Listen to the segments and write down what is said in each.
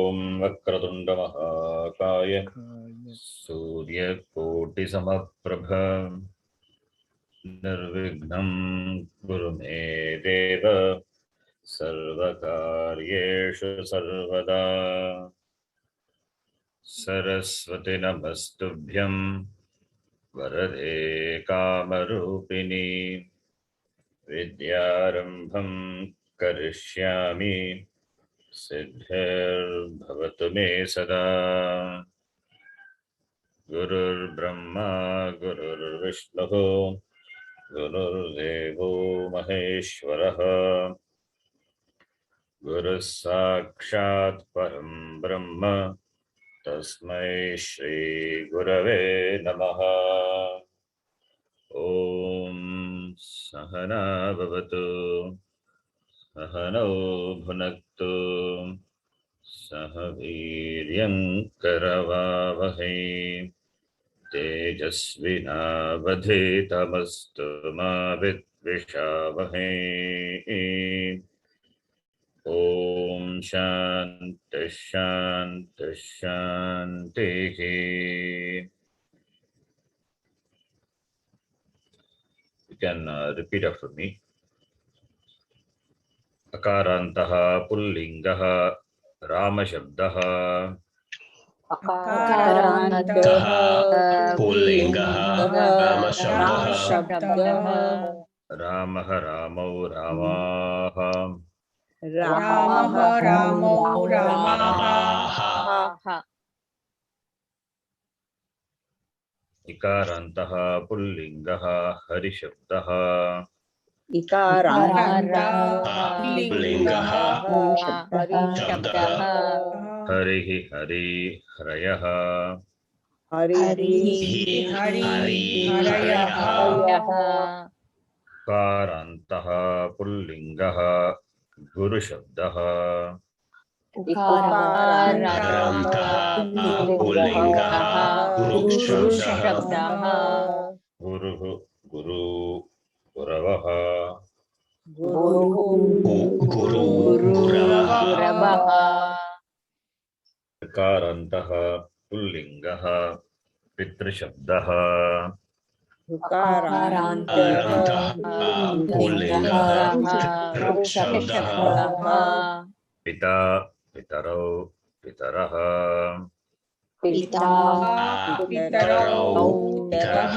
ॐ वक्रतुण्ड महाकाय सूर्यकोटिसमप्रभ निर्विघ्नं कुरु मे देव सर्वकार्येषु सर्वदा। सरस्वती नमस्तुभ्यं वरदे कामरूपिणी विद्यारम्भं करिष्यामि सिद्धिर्भवतु मे सदा। गुरुर्ब्रह्मा गुरुर्विष्णुः गुरुर्देवो महेश्वरः गुरुः साक्षात् परं ब्रह्म तस्मै श्री गुरवे नमः। ॐ सहना भवतु सहनौ भुनक्तु सह वीर्यं करवावहै तेजस्विनावधीतमस्तु मा विद्विषावहै। ॐ शान्ति शान्ति शान्तिः। You can repeat after me. अकारान्तः पुल्लिङ्गः रामशब्दः अकारान्तः पुल्लिङ्गः रामशब्दः रामः रामौ रामाः रामः रामौ रामाः इकारान्तः पुल्लिङ्गः हरिशब्दः इकारान्तः पुल्लिङ्गः हरिशब्दः हरिः हरि हरयः हरिः हरयः उकारान्तः पुल्लिङ्गः गुरुशब्दः उकारान्तः पुल्लिङ्गः गुरुशब्दः गुरुः गुरु गुरवः गुरवः उकारान्तः पुल्लिङ्गः पितृशब्दः उकारान्तः पुल्लिङ्गः पितृशब्दः पिता पितरौ पितरः पिता पितरौ पितरः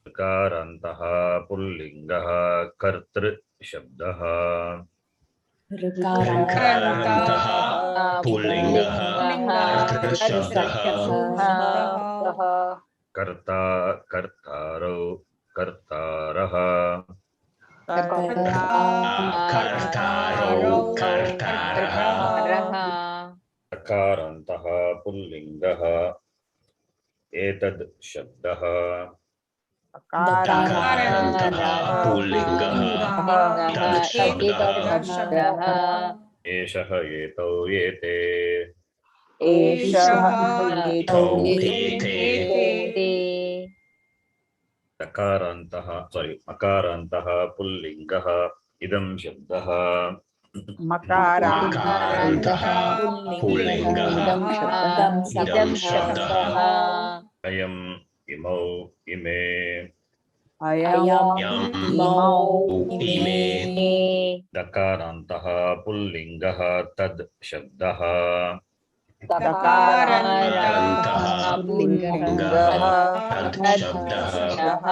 उकारान्तः पुल्लिङ्गः कर्तृशब्दः ऋकारान्तः पुल्लिङ्गः कर्तृशब्दः कर्ता कर्तारौ कर्तारः कर्तारौ कर्तारः अकारान्तः पुल्लिङ्गः एतद् शब्दः अकारान्तः पुल्लिङ्गः शब्दः एषः एतौ एते एषः एतौ एते अकारान्तः पुल्लिङ्गः इदं शब्दः मकारान्तः पुल्लिङ्गः इदं शब्दः अयम् इमौ इमे इमौ इमे दकारान्तः पुल्लिङ्गः तद् शब्दः दकारान्तः पुल्लिङ्गः तद् शब्दः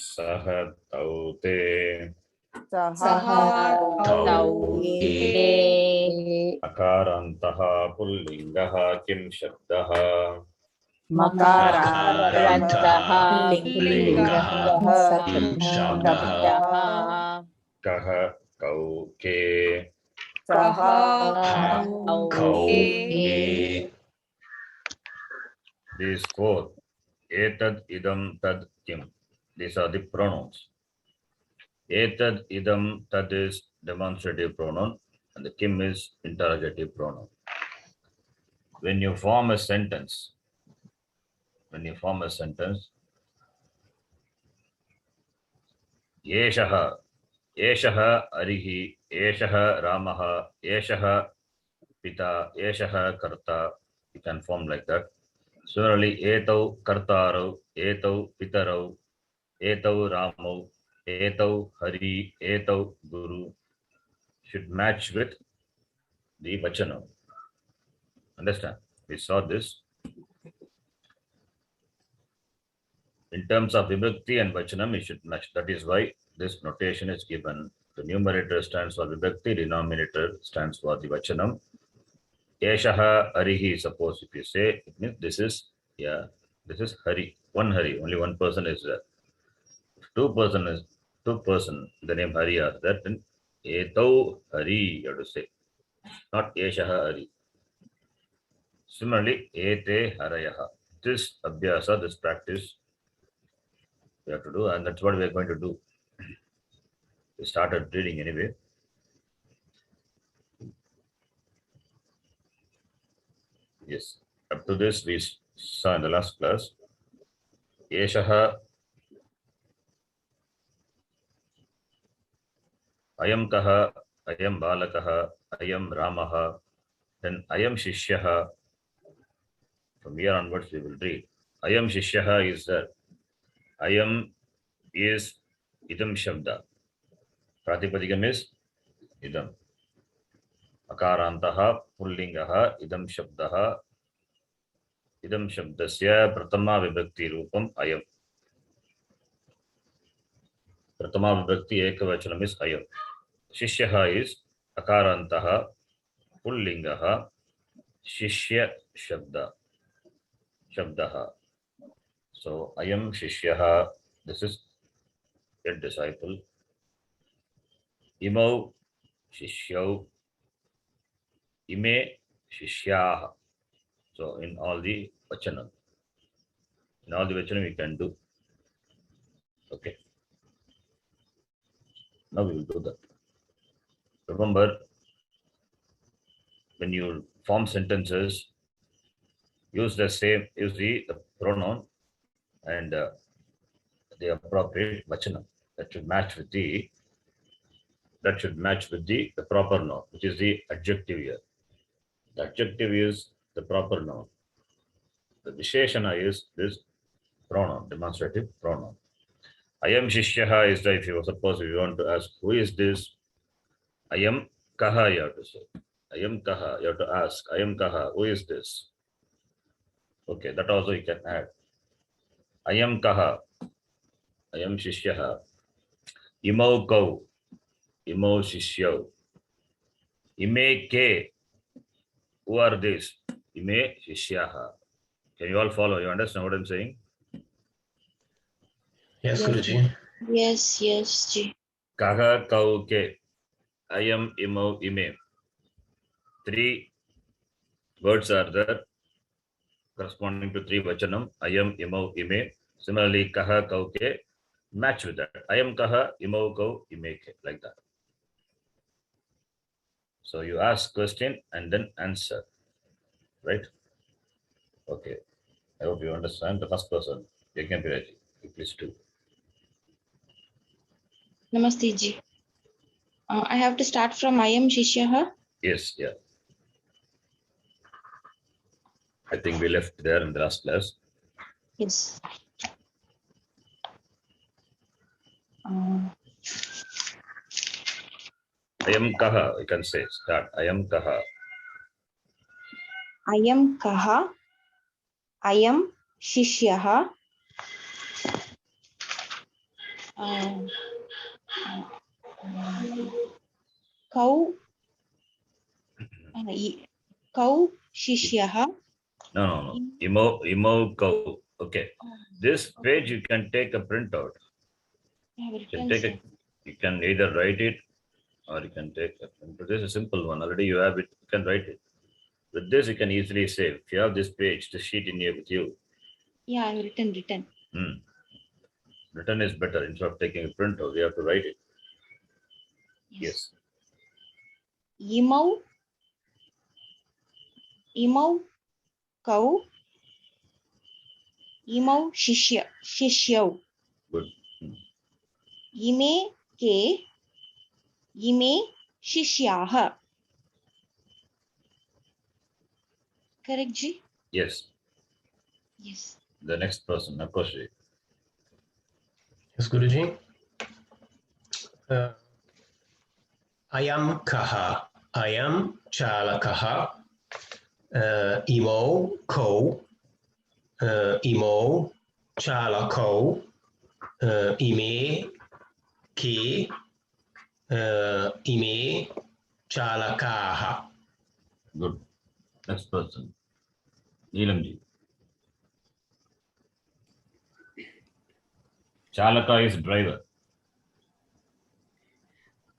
सह तौ ते सः तौ ते अकारान्तः पुल्लिङ्गः किं शब्दः मकारान्तः पुल्लिङ्गः शब्दः कः कौ के सः कौ के These four, etad idam tad kim, these are the pronouns. Etad idam tad is demonstrative pronoun and the kim is interrogative pronoun. When you form a sentence, एषः एषः हरिः एषः रामः एषः pita, eshaha karta. You can form like that. Similarly, etau kartarau, etau pitarau, etau ramau, etau hari, etau guru should match with the vachanam. Understand? We saw this. In terms of vibhakti and vachanam, it should match. That is why this notation is given. The numerator stands for vibhakti, denominator stands for the vachanam. Eshaha Harihi, suppose if you say, it means this is Hari, one Hari, only one person is there. If two person, the name Hari are there, then Etau Hari, you have to say, not Eshaha Hari. Similarly, Ete Harayaha. This abhyasa, this practice, we have to do, and that's what we are going to do. We started reading anyway. Yes, up to this we saw in the last class. Eshaha Ayam kaha, ayam balakaha, ayam ramaha, then ayam shishyaha. From here onwards we will read. Ayam shishyaha is there. Ayam is idam shabda. Pratipadikam is idam. Akarantaha, pullingaha, idam shabdaha. Idam shabdasya pratama vibhakti rupam ayam. Pratama vibhakti ekavachanam is ayam. Shishyaha is akarantaha, pullingaha, shishya shabda. Shabdaha. So ayam shishyaha, this is a disciple. Imau shishyau, ime shishyaha. So in all the vachanam, we can do. Okay. Now we will do that. Remember, when you form sentences, use the pronoun and the appropriate vachanam that should match with the proper noun, which is the adjective here. The adjective is the proper noun. The visheshana is this pronoun, demonstrative pronoun. Ayam shishyaha is if you want to ask who is this, ayam kaha you have to say. Ayam kaha, you have to ask, ayam kaha, who is this? Okay, that also you can add. Ayam kaha, ayam shishyaha. Imau kau, imau shishyau. Ime ke, who are these? Ime shishyaha. Can you all follow? You understand what I'm saying? Yes, Guruji. Yes, Ji. Kaha kau ke, ayam imau ime. 3 words are there corresponding to 3 vachanam. Ayam imau ime. Similarly, kaha kau ke, match with that. Ayam kaha, imau kau, ime ke, like that. So you ask question and then answer, right? Okay. I hope you understand. The first person, Yajnapiraji, please do. Namaste Ji. I have to start from Ayam Shishyaha. Yes, yeah. I think we left there in the last class. Yes. Ayam kaha, you can say, start. Ayam kaha. Ayam kaha. Ayam Shishyaha. Kau. Kau Shishyaha. No. Imo kau. Okay. This page you can take a printout. You can either write it or you can take a printout. This is a simple one. Already you have it. You can write it. With this, you can easily save. If you have this page, the sheet in here with you. Yeah, I have written. Written is better. Instead of taking a printout, we have to write it. Yes. Imau kau. Imau shishyau. Good. Ime ke. Ime shishyaha. Correct, Ji? Yes. Yes. The next person, Akoshi. Yes, Guruji. Ayam kaha. Ayam chalakaha. Imo ko. Imo chalako. Ime ke. Ime chalakaha. Good. Next person, Neelamji. Chalaka is driver.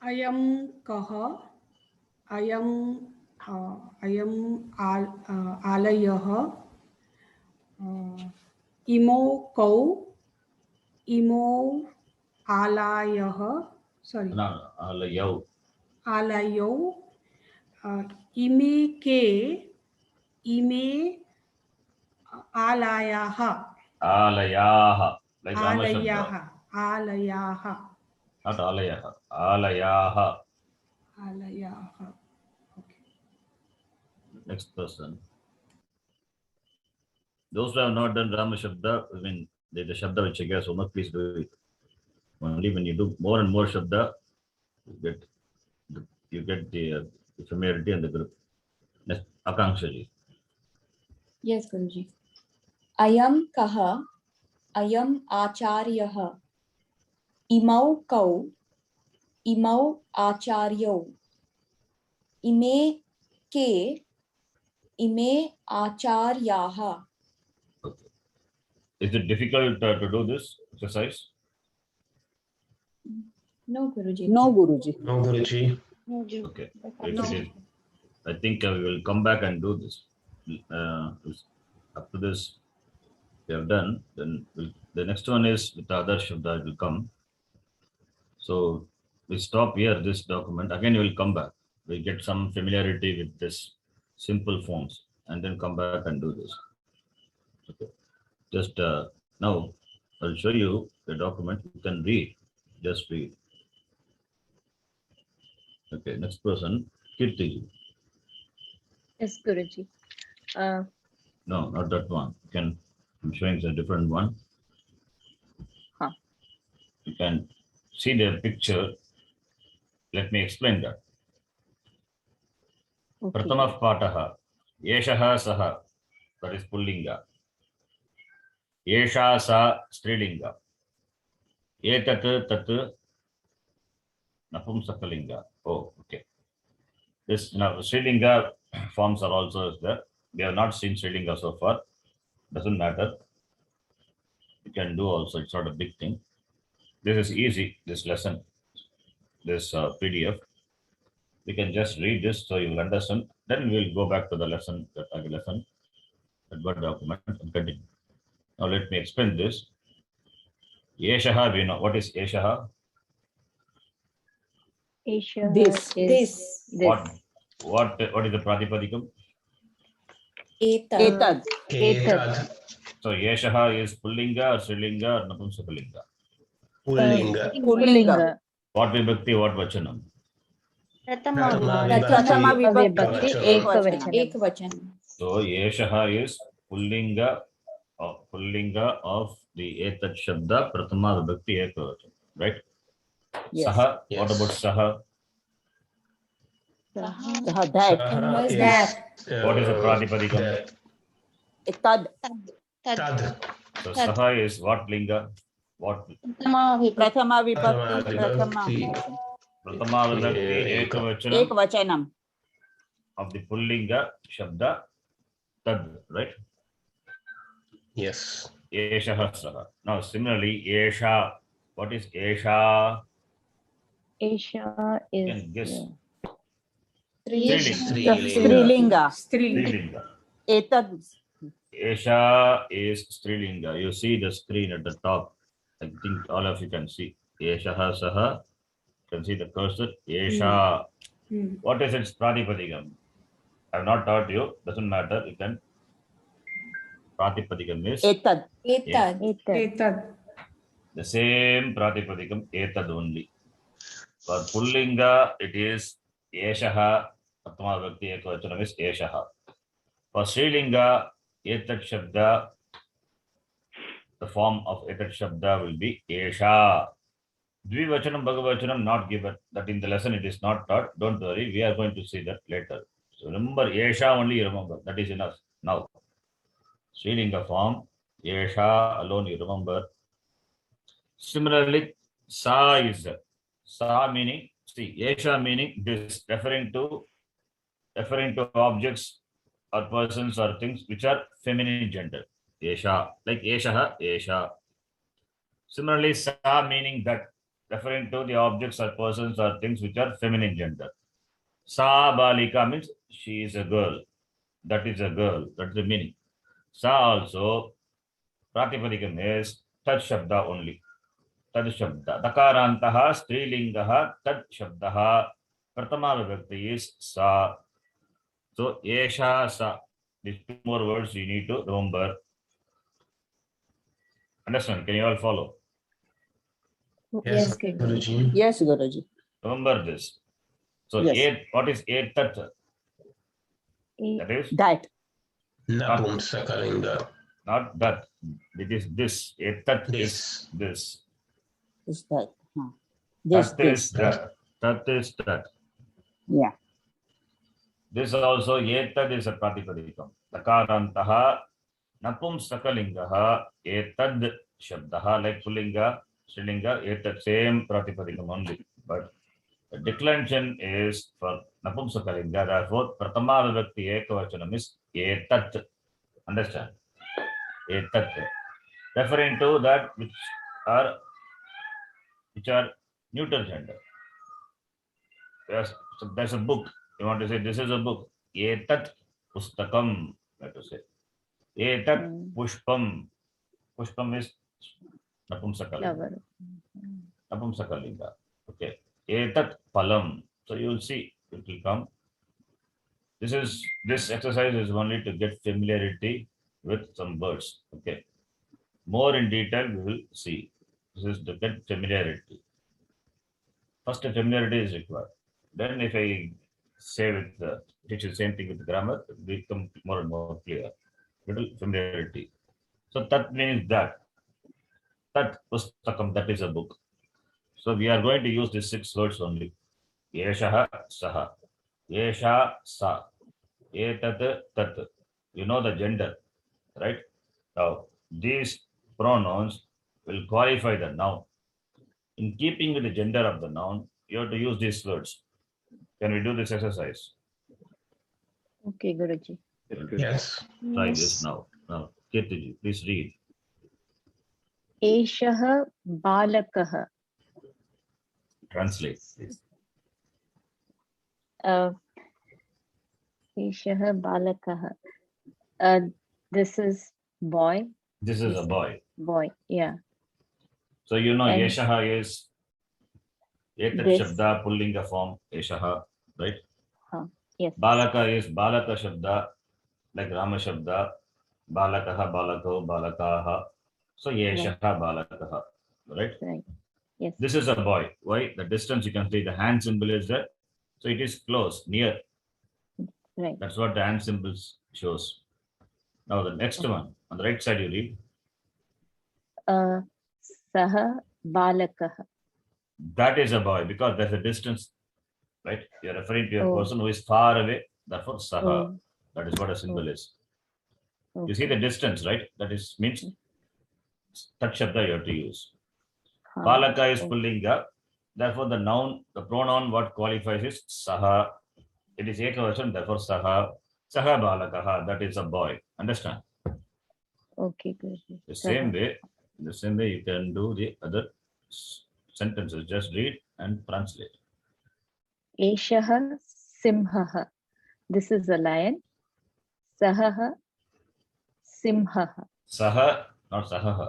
Ayam kaha, ayam alayah, imo kau, imo alayah, sorry, No, Alayav. alayo, ime ke, ime alayah, Alayaha. Like Ramashabda. alayah, alayah, Not Alayaha. Alayaha. alayah. Okay. Next person. Those who have not done Rama Shabda, I mean, the Shabda which I guess, please do it. Only when you do more and more Shabda, you get the familiarity and the group. Next, Akanksha ji. Yes, Guruji. Ayam kaha, ayam acharyah, imau kau, imau acharyo, ime ke, ime acharyaha. Okay. Is it difficult to do this exercise? No, Guruji. No, Guruji. No, Guruji. No, Ji. Okay. No. If it is, I think we will come back and do this. Up to this, we have done. Then the next one is with the other Shabda will come. So we stop here, this document. Again, we will come back. We get some familiarity with this simple forms and then come back and do this. Okay. Just now, I'll show you the document. You can read. Just read. Okay. Next person, Kirti. Yes, Guruji. No, not that one. You can. I'm showing a different one. Huh. You can see the picture. Let me explain that. Okay. Prathama Pataha. Yeshaha Saha. That is Pullinga. Yesha Sa Strilinga. Etat Tat Napumsakalinga. Oh, okay. This now Strilinga forms are also there. We have not seen Strilinga so far. Doesn't matter. You can do also. It's not a big thing. This is easy. This lesson, this PDF. We can just read this so you will understand. Then we'll go back to the lesson, that Word document, and continue. Now let me explain this. Yeshaha, we know. What is Yeshaha? Asia This. is What is the Pratipadikam? Etad. Etad. So Yeshaha is Pullinga or Strilinga or Napumsakalinga? Pullinga. Pullinga. What vibhakti, what vachanam? Pratama Prathama Vibhakti. vibhakti Ekavachanam. Ekvachanam. So Yeshaha is Pullinga of the Etat Shabda, Prathama vibhakti ekavachanam, right? Yes. Saha, Yes. what about Saha? That. Saha is is, that. What is the Pratipadikam? that. Tad. Tad. So Saha is what linga? What? Pratama vibhakti. Prathama vibhakti. Vibhakti. Prathama vibhakti ekavachanam Ekvachanam. of the Pullinga Shabda, Tad, right? Yes. Eshaha Saha. Now similarly, Esha. What is Esha? Asia You is can guess. Strilinga. Strilinga. Strilinga. Etad. Esha is Strilinga. You see the screen at the top. I think all of you can see. Eshaha Saha. You can see the cursor. Esha. What is its Pratipadikam? I have not taught you. Doesn't matter. You can. Pratipadikam is Etad. Etad. Etad. the same Pratipadikam. Etad only. For Pullinga, it is Eshaha. Prathama vibhakti ekavachanam is Eshaha. For Srilinga, etat shabda, the form of etat shabda will be esha. Dvivachanam, Bhagavachanam not given. That in the lesson it is not taught. Don't worry, we are going to see that later. So remember, esha only you remember. That is enough. Now, Srilinga form, esha alone you remember. Similarly, sa is there. Sa meaning, see, esha meaning this, referring to objects or persons or things which are feminine gender. Esha, like eshaha, esha. Similarly, sa meaning that, referring to the objects or persons or things which are feminine gender. Sa balika means she is a girl. That is a girl. That's the meaning. Sa also, pratipadikam is tat shabda only. Tad shabda. Dakarantaha, strilingaha, tad shabdaha. Pratama vibhakti is sa. So, esha sa. These two more words you need to remember. Understand? Can you all follow? Yes, Guruji. Guruji. Yes, Guruji. Remember this. So, Yes. what is etat? That is That. Napumsakalinga. not that. It is this. Etat is This. this. Is that. This, Tat is this. that. Tat is that. Yeah. This also etad is a pratipadikam. Dakarantaha napumsakalingaha etad shabdaha, like pullinga, strilinga, etad, same pratipadikam only. But the declension is for napumsakalinga. Therefore, pratama vibhakti ekavachanam is etat. Understand? Etat. Referring to that which are neuter gender. Yes, so there's a book. You want to say this is a book. Etat pustakam. Let us say. Etat pushpam. Pushpam is napumsakalinga. Flower. Napumsakalinga. Okay. Etat palam. So you will see it will come. This exercise is only to get familiarity with some words. Okay. More in detail we will see. This is to get familiarity. First, familiarity is required. Then, if I say teach the same thing with grammar, it will become more and more clear. Little familiarity. So, tat means that. Tat pustakam, that is a book. So, we are going to use these 6 words only. Yeshaha, saha. Yesha, sa. Etat, tat. You know the gender, right? Now, these pronouns will qualify the noun. In keeping with the gender of the noun, you have to use these words. Can we do this exercise? Okay, Guruji. Yes. Try this now. Now, Kirtiji, please read. Eshaha balakaha. Translate, please. Eshaha balakaha. This is boy. This is a boy. Boy, yeah. So you know And Yeshaha is Etat this- Shabda Pullinga form, Yeshaha, right? Yes. Balaka is Balaka Shabda, like Rama Shabda, Balakaha, Balako, Balakaha. So Yeshaha Balakaha, right? Right. Yes. This is a boy. Why? The distance you can see, the hand symbol is there. So it is close, near. Right. That's what the hand symbols shows. Now the next one, on the right side you read. Saha balakaha. That is a boy because there's a distance, right? You're referring to a Oh. person who is far away. Therefore, Saha. Oh. That is what a symbol is. Okay. You see the distance, right? That is means Tat Shabda you have to use. Balaka is Pullinga. Therefore, the noun, the pronoun, what qualifies is Saha. It is Ekavachan, therefore Saha. Saha Balakaha. That is a boy. Understand? Okay, Guruji. The same way you can do the other sentences. Just read and translate. Eshaha simhaha. This is a lion. Sahaha simhaha. Saha, not Sahaha.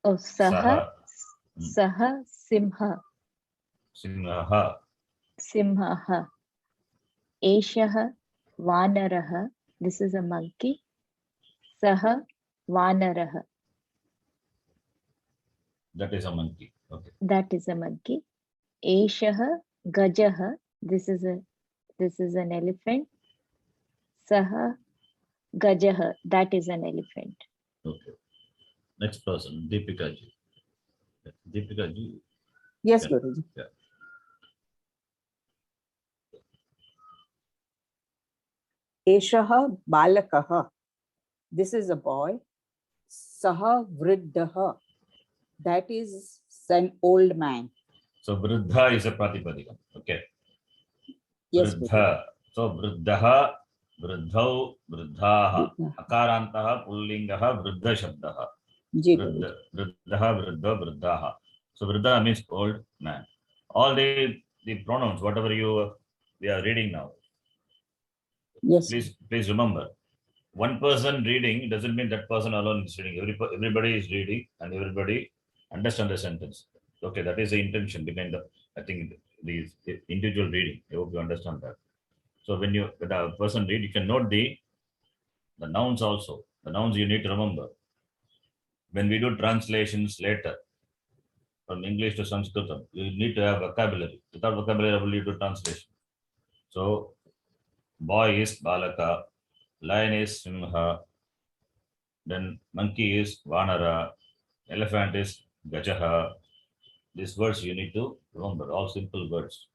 Oh, saha. Saha. Saha simha. Simhaha. Simhaha. Eshaha vanaraha. This is a monkey. Saha vanaraha. That is a monkey. Okay. That is a monkey. Eshaha gajaha. This is an elephant. Saha Gajah, that is an elephant. Okay. Next person, Deepika ji. Deepika ji. Yes, Yeah. Guruji. Yeah. Eshaha balakaha. This is a boy. Saha vriddaha. That is an old man. So Vriddha is a Pratipadika. Okay. Yes, Guruji. Vriddha. So Vriddaha, Vriddhau, Vriddhaha. Vriddha. Akarantaha, Pullingaha, Vriddha Shabdaha. Ji, Guruji. Vriddhaha, Vriddha, Vriddhaha. So Vriddha means old man. All the pronouns, whatever we are reading now. Yes. Please remember. One person reading doesn't mean that person alone is reading. Everybody is reading and everybody understands the sentence. Okay, that is the intention behind the individual reading. I hope you understand that. So when the person read, you can note the nouns also. The nouns you need to remember. When we do translations later from English to Sanskrit, you need to have vocabulary. Without vocabulary, how will you do translation? So boy is Balaka, lion is Simha, then monkey is Vanara, elephant is Gajaha. These words you need to remember, all simple words.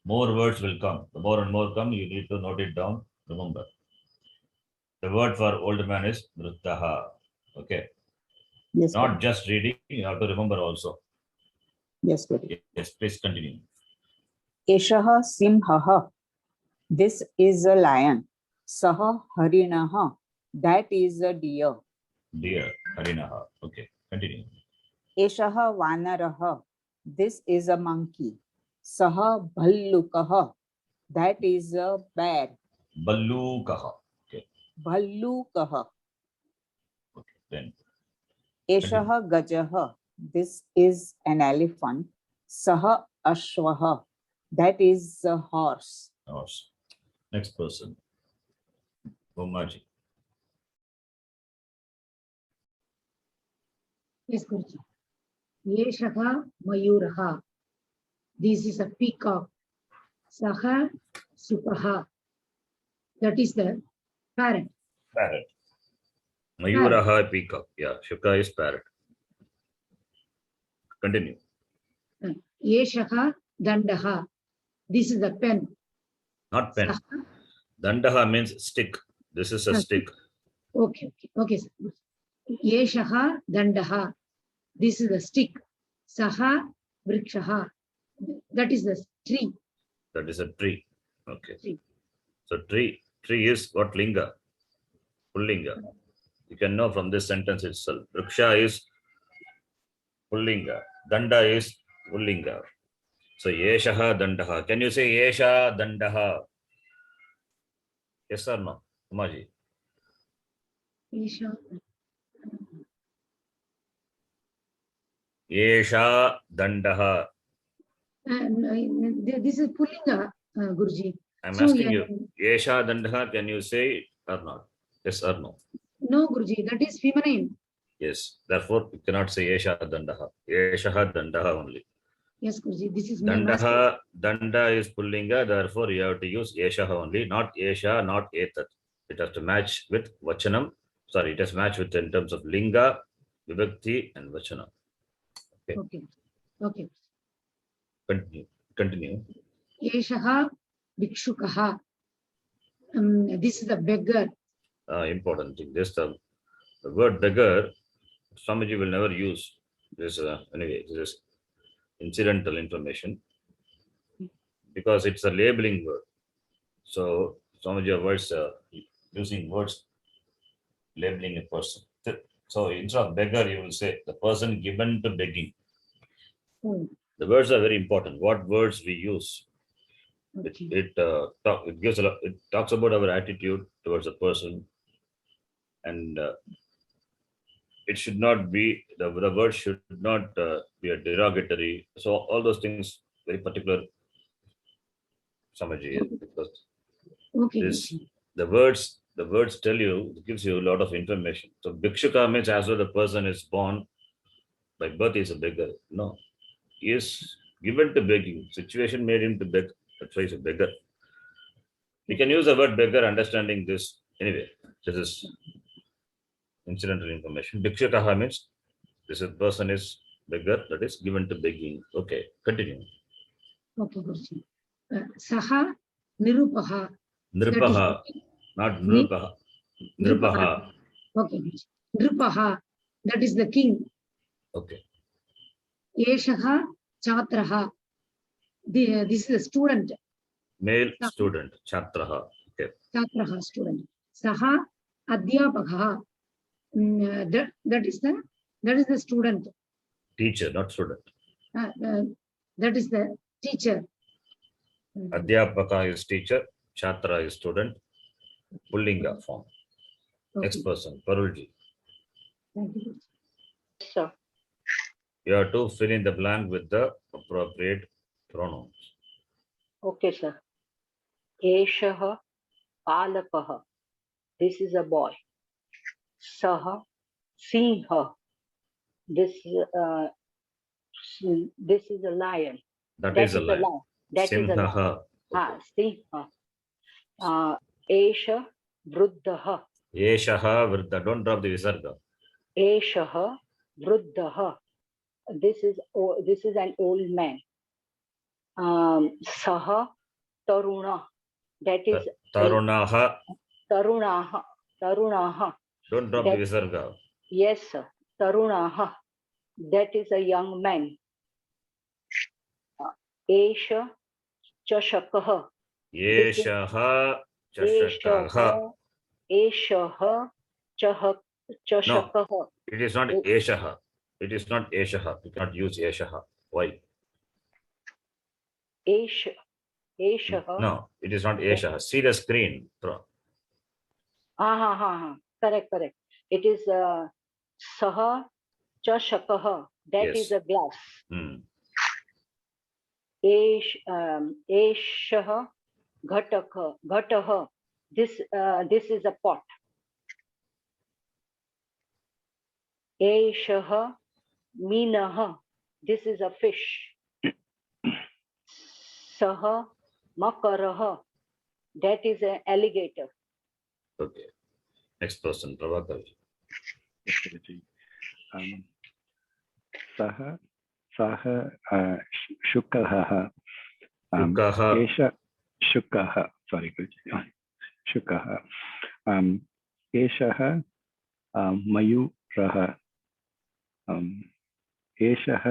More words will come. The more and more come, you need to note it down, remember. The word for old man is Vrittaha. Okay. Yes, Not Guruji. just reading, you have to remember also. Yes, Guruji. Yes, please continue. Eshaha simhaha. This is a lion. Saha harinaha. That is a deer. Dear Harinaha. Okay, continue. Eshaha vanaraha. This is a monkey. Saha bhallukaha. That is a bear. Ballukaha. Okay, Bhallukaha. okay. Then Eshaha gajaha. This is an elephant. Saha ashwaha. That is a horse. horse. Next person. Umaji. Yes, Guruji. Yeshaha Mayuraha. This is a peacock. Saha Supaha. That is the parrot. Parrot. Mayuraha peacock. Yeah, Shuka is parrot. Continue. Yeshaha Dandaha. This is the pen. Not pen. Saha. Dandaha means stick. This is a stick. Okay. Sir. Yeshaha Dandaha. This is the stick. Saha Vrikshaha. That is the tree. That is a tree. Okay. Tree. So tree is what linga? Pullinga. You can know from this sentence itself. Vriksha is Pullinga. Danda is Pullinga. So Yeshaha Dandaha. Can you say Yesha Dandaha? Yes or no? Umaji. Yesha. Yesha Dandaha. This is Pullinga, Guruji. I'm So, asking you. Yesha Dandaha, can you say or not? Yes or no? No, Guruji, that is feminine. Yes. Therefore, you cannot say Yesha Dandaha. Yeshaha Dandaha only. Yes, Guruji, this is my master. Dandaha, Danda is Pullinga, therefore you have to use Yeshaha only, not Yesha, not Etat. It has to match with Vachanam. Sorry, it has matched with in terms of Linga, Vibhakti, and Vachanam. Okay. Continue. Yeshaha Bhikshukaha. This is the beggar. Important thing. This the word beggar, Swamiji will never use this. Anyway, this is incidental information because it's a labeling word. So Swamiji avoids using words labeling a person. So instead of beggar, you will say the person given to begging. The words are very important. What words we use. Okay. It gives a lot. It talks about our attitude towards a person, and it should not be the word should not be a derogatory. So all those things very particular. Samaji, because the words tell you, it gives you a lot of information. So Bhikshuka means as though the person is born by birth is a beggar. No, he is given to begging. Situation made him to beg. That's why he's a beggar. We can use the word beggar understanding this anyway. This is incidental information. Bhikshakaha means this person is beggar, that is given to begging. Okay, continue. Okay, Guruji. Saha Nirupaha. Nripaha, not Nrupaha. Nripaha. Okay, Guruji. Nripaha, that is the king. Okay. Eshaha Chatraha. This is the student. Male student, Chatraha. Okay. Chatraha, student. Saha Adhyapakaha. That is the student. Teacher, not student. That is the teacher. Adhyapaka is teacher, Chatra is student, Pullinga form. Next Okay. person, Parulji. Thank you. Sir. You have to fill in the blank with the appropriate pronouns. Okay, sir. Eshaha Palakaha. This is a boy. Saha Singha. This is a lion. That is a lie. That is a lie. Simhaha. Ah, Singha. Esha Vruddhaha. Yeshaha Vriddha. Don't drop the visarga. Eshaha Vruddhaha. This is an old man. Saha Taruna. That is Tarunaha. Tarunaha. Tarunaha. Don't drop the visarga. Yes, sir. Tarunaha. That is a young man. Esha Chashakaha. Yeshaha Chashakaha. Eshaha Chashakaha. It is not Eshaha. It is not Eshaha. You cannot use Eshaha. Why? Eshaha. No, it is not Eshaha. See the screen. Correct. It is Saha Chashakaha. That Yes. is a glass. Hmm. Eshaha Ghataha. This is a pot. Eshaha Minaha. This is a fish. Saha Makaraha. That is an alligator. Okay. Next person, Prabhakar. सः शुकः Shukaha. एष शुकः सारी शुकः एषः मयूरः एषः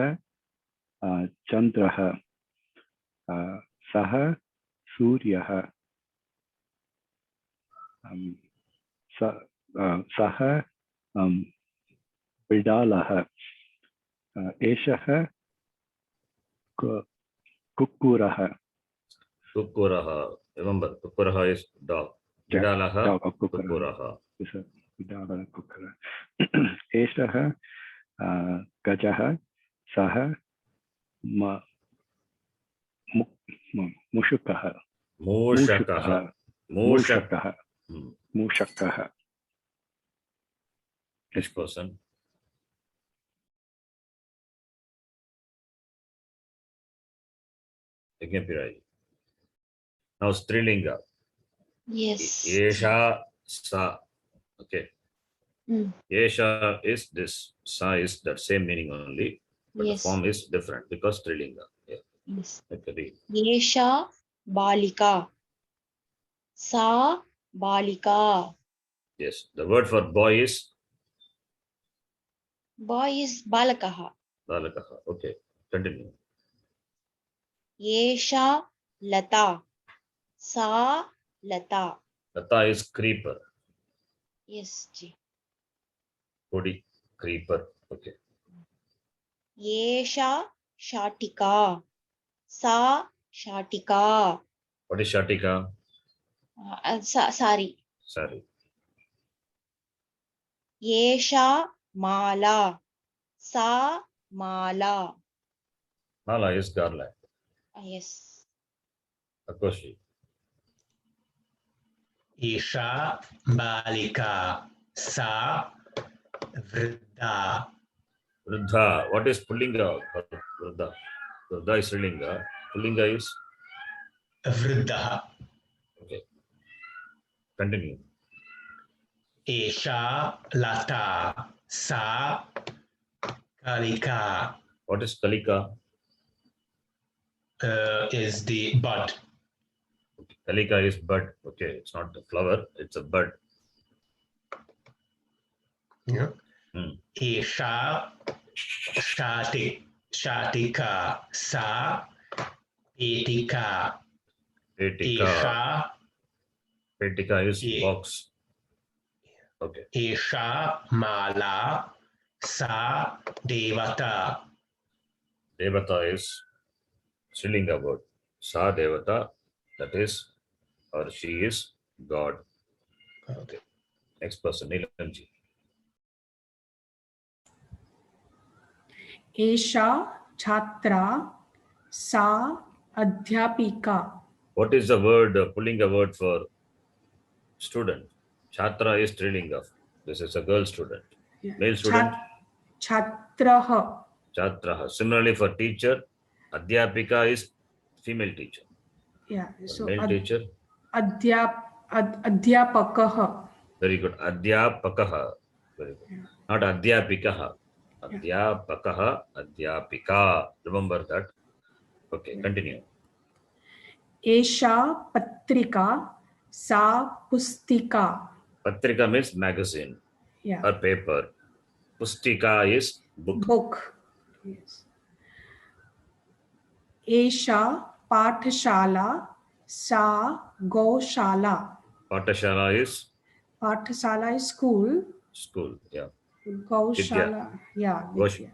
चन्द्रः सः सूर्यः सः बिडालः एषः कुक्कुरः Kukuraha. Remember, Kukuraha is dog. Vidalaha. Kukuraha. बिडालः कुक्कुरः एषः गजः सः मुषुकः Mushakaha. मूषकः Hmm. मूषकः Next person. Again, Pirai. Now, Strilinga. Yes. Esha Sa. Okay. Mm. Esha is this. Sa is that same meaning only. But Yes. the form is different because Strilinga. Yeah. Yes. Okay, read. Yesha Balika. Sa Balika. Yes. The word for boy is Boy is Balakaha. Balakaha. Okay. Continue. Yesha Lata. Sa Lata. Lata is creeper. Yes, ji. Kodi, creeper. Okay. Yesha Shatika. Sa Shatika. What is Shatika? Sorry. Sorry. Yesha Mala. Sa Mala. Mala is garland. Yes. Akoshi. Isha बालिका सा वृद्धा Vruddha. What is Pullinga? Vruddha. Vruddha is Srilinga. Pullinga is. वृद्धः Okay. Continue. Esha Lata. Sa Kalika What is Kalika? is the bud. Kalika is bud. Okay, it's not a flower, it's a bud. Yeah. Hmm. Esha Shatika. Sa Petika. Petika. Esha. Petika is Ye- box. Okay. Esha Mala. Sa Devata. Devata is Strilinga word. Sa Devata, that is, or she is God. Okay. Next person, Neelamji. एषा छात्रा सा अध्यापिका. What is the word, pulling a word for student? Chhatra is Strilinga. This is a girl student. Male student, छात्रः. Chhatraha. Similarly for teacher, Adhyapika is female teacher. Yeah, so Male teacher, अध्यापकः. very good. Adhyapakaha, very good. Yeah. Not Adhyapikaha. Adhyapakaha, Adhyapika. Remember that. Okay, continue. एषा पत्रिका सा पुस्तिका. Patrika means magazine Yeah, or paper. Pustika is book. book. Yes. एषा पाठशाला सा गौशाला. Patashala is पाठशाला is school. school. Yeah. गौशाला, yeah. Gosh. Vidya.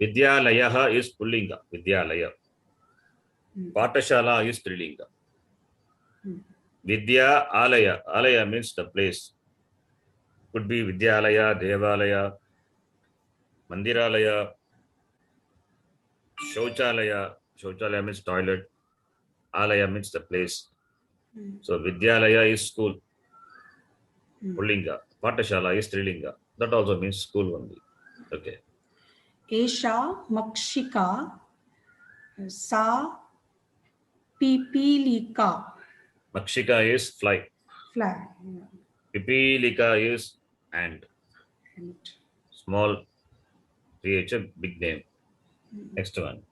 Vidyalayaha is Pullinga. Vidyalaya. Patashala is Strilinga. Vidya Alaya. Alaya means the place. Could be Vidyalaya, Devalaya, Mandiralaya, Shauchalaya. Shauchalaya means toilet. Alaya means the place. So Vidyalaya is school. Pullinga. Patashala is Strilinga. That also means school only. Okay. एषा मक्षिका सा पिपीलिका. Makshika is fly. Flag. Pipilika is ant. And Small creature, big name. Next one.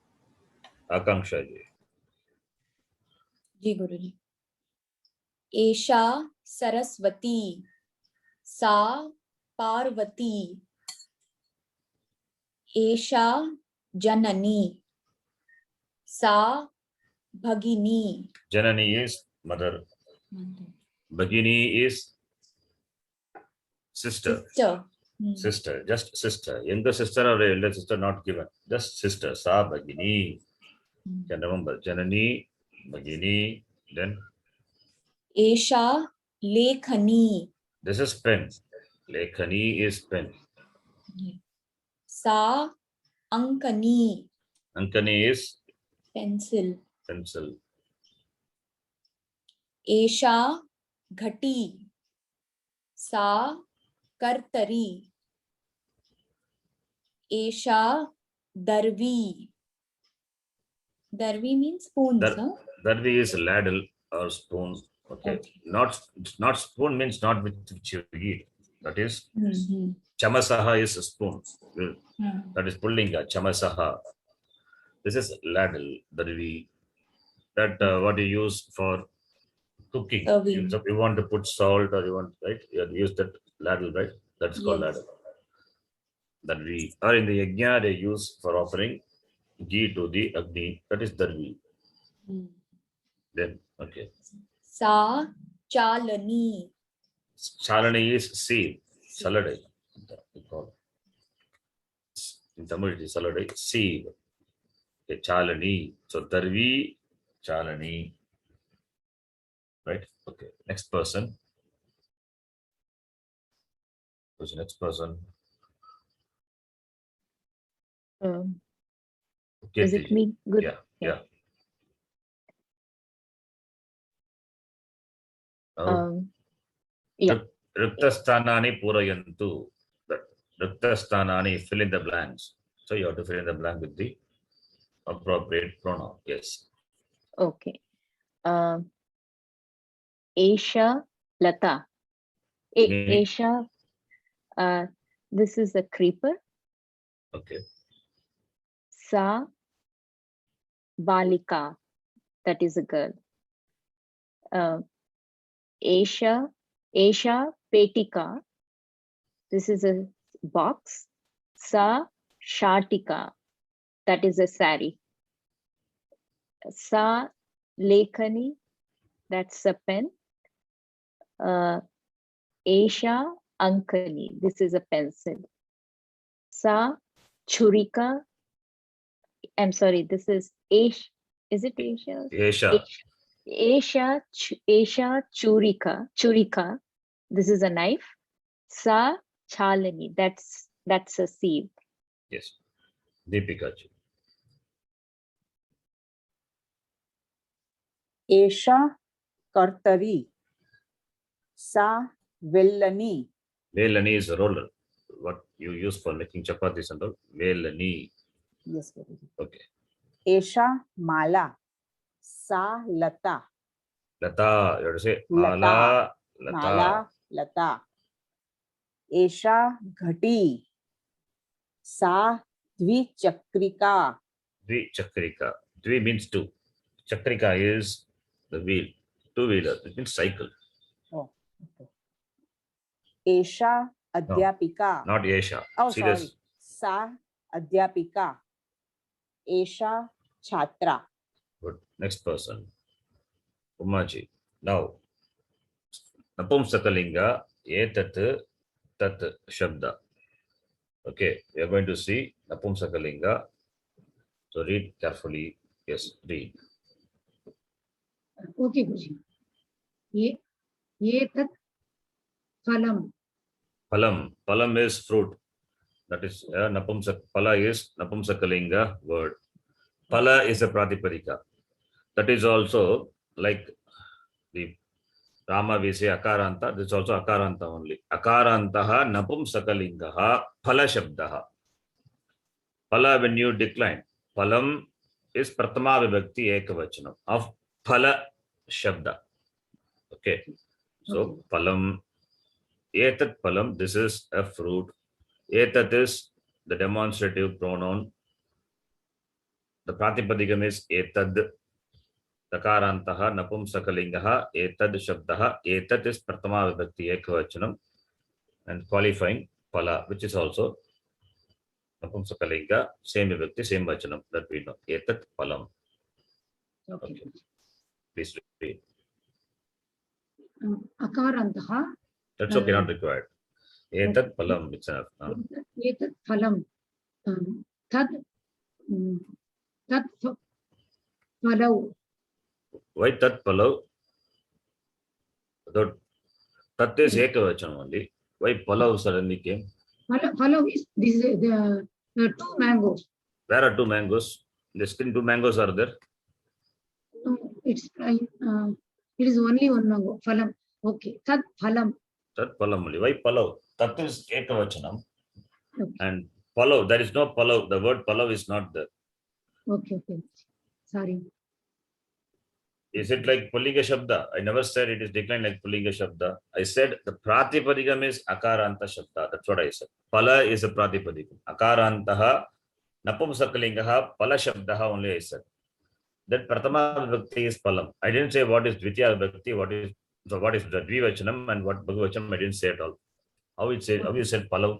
Akanksha ji. जी गुरुजी. एषा सरस्वती सा पार्वती. एषा जननी सा भगिनी. Janani is mother. Bhagini is sister. Sister. Sister, just sister. Younger sister or elder sister not given. Just sister. Sa Bhagini. You can remember. Janani, Bhagini. Then एषा लेखनी this is pen. Lekhani is pen. सा अंकनी. Ankani is pencil. pencil. एषा घटी सा कर्तरी. एषा दर्वी. दर्वी means spoons. Dar- Darvi is ladle or spoon. Okay. Not spoon means not with which you eat. That is Chamasaha is a spoon. That is Pullinga. Chamasaha. This is ladle. Darvi. That what you use for cooking. Serving. You want to put salt or you want, right? You have to use that ladle, right? That's called Yes. ladle. Darvi. Or in the yajna they use for offering ghee to the Agni. That is Darvi. Then, okay. सा चालनी. Chalani is sieve. Saladai. We call. In Tamil it is saladai. Sieve. Okay, Chalani. So Darvi, Chalani. Right? Okay. Next person. Who's the next person? Is it Kirti. me? Good. Yeah. Yeah. Riktastanani purayantu. Riktastanani, fill in the blanks. So you have to fill in the blank with the appropriate pronoun. Yes. Okay. Esha Lata. Meaning? Esha, this is a creeper. Okay. Sa Balika, that is a girl. Esha Petika, this is a box. Sa Shatika, that is a sari. Sa Lekhani, that's a pen. Esha Ankani, this is a pencil. Sa Churika, I'm sorry, this is Ash. Is it Asia? Esha. Esha Churika. This is a knife. Sa Chalani, that's a sieve. Yes. Deepika ji. Esha Kartari. Sa Vellani. Velani is a roller. What you use for making chapatis and all. Velani. Yes, Guruji. Okay. Esha Mala. Sa Lata. Lata. You have to say Lata. Mala. Mala Lata. Esha Ghati. Sa Dvichakrika. Dvi Chakrika. Dvi means two. Chakrika is the wheel. Two-wheeler. It means cycle. Oh, okay. Esha Adhyapika. Not Esha. Oh, See sorry. this? Sa Adhyapika. Esha Chhatra. Good. Next person. Umaji. Now, Napumsakalinga, etat, tat, shabda. Okay, we are going to see Napumsakalinga. So read carefully. Yes, read. Okay, Guruji. Etat phalam. Palam. Palam is fruit. That is Pala is Napumsakalinga word. Pala is a Pratipadika. That is also like the Rama we say Akaranta. This is also Akaranta only. Akarantaha Napumsakalingaha Phala Shabdaha. Pala when you decline. Palam is Pratama Vibhakti Ekavachanam of Phala Shabda. Okay. So Palam. Etat Palam. This is a fruit. Etat is the demonstrative pronoun. The Pratipadikam is etad. Takarantaha napumsakalingaha etad shabdaha. Etat is pratama vibhakti ekavachanam and qualifying pala, which is also napumsakalinga, same vibhakti, same vachanam that we know. Etat palam. Okay. Please read. Akarantaha. That's okay, not required. Etat palam, it's enough. Etat phalam. Tad phalau. Why tat palav? Tat is ekavachanam only. Why palav suddenly came? Phalau is this the two mangoes. Where are two mangoes? In the screen, two mangoes are there. No, it is only one mango. Phalam. Okay. Tad phalam. Tat palam only. Why palav? Tat is ekavachanam. Okay. And palav, there is no palav. The word palav is not there. Okay. Sorry. Is it like Pullinga Shabda? I never said it is declined like Pullinga Shabda. I said the Pratipadikam is Akaranta Shabda. That's what I said. Pala is a Pratipadikam. Akarantaha, Napumsakalingaha, Pala Shabdaha only I said. That Pratama Vibhakti is Palam. I didn't say what is Dvitiya Vibhakti, what is the Dvivachanam and what Bhagavachanam, I didn't say at all. How you said Palav?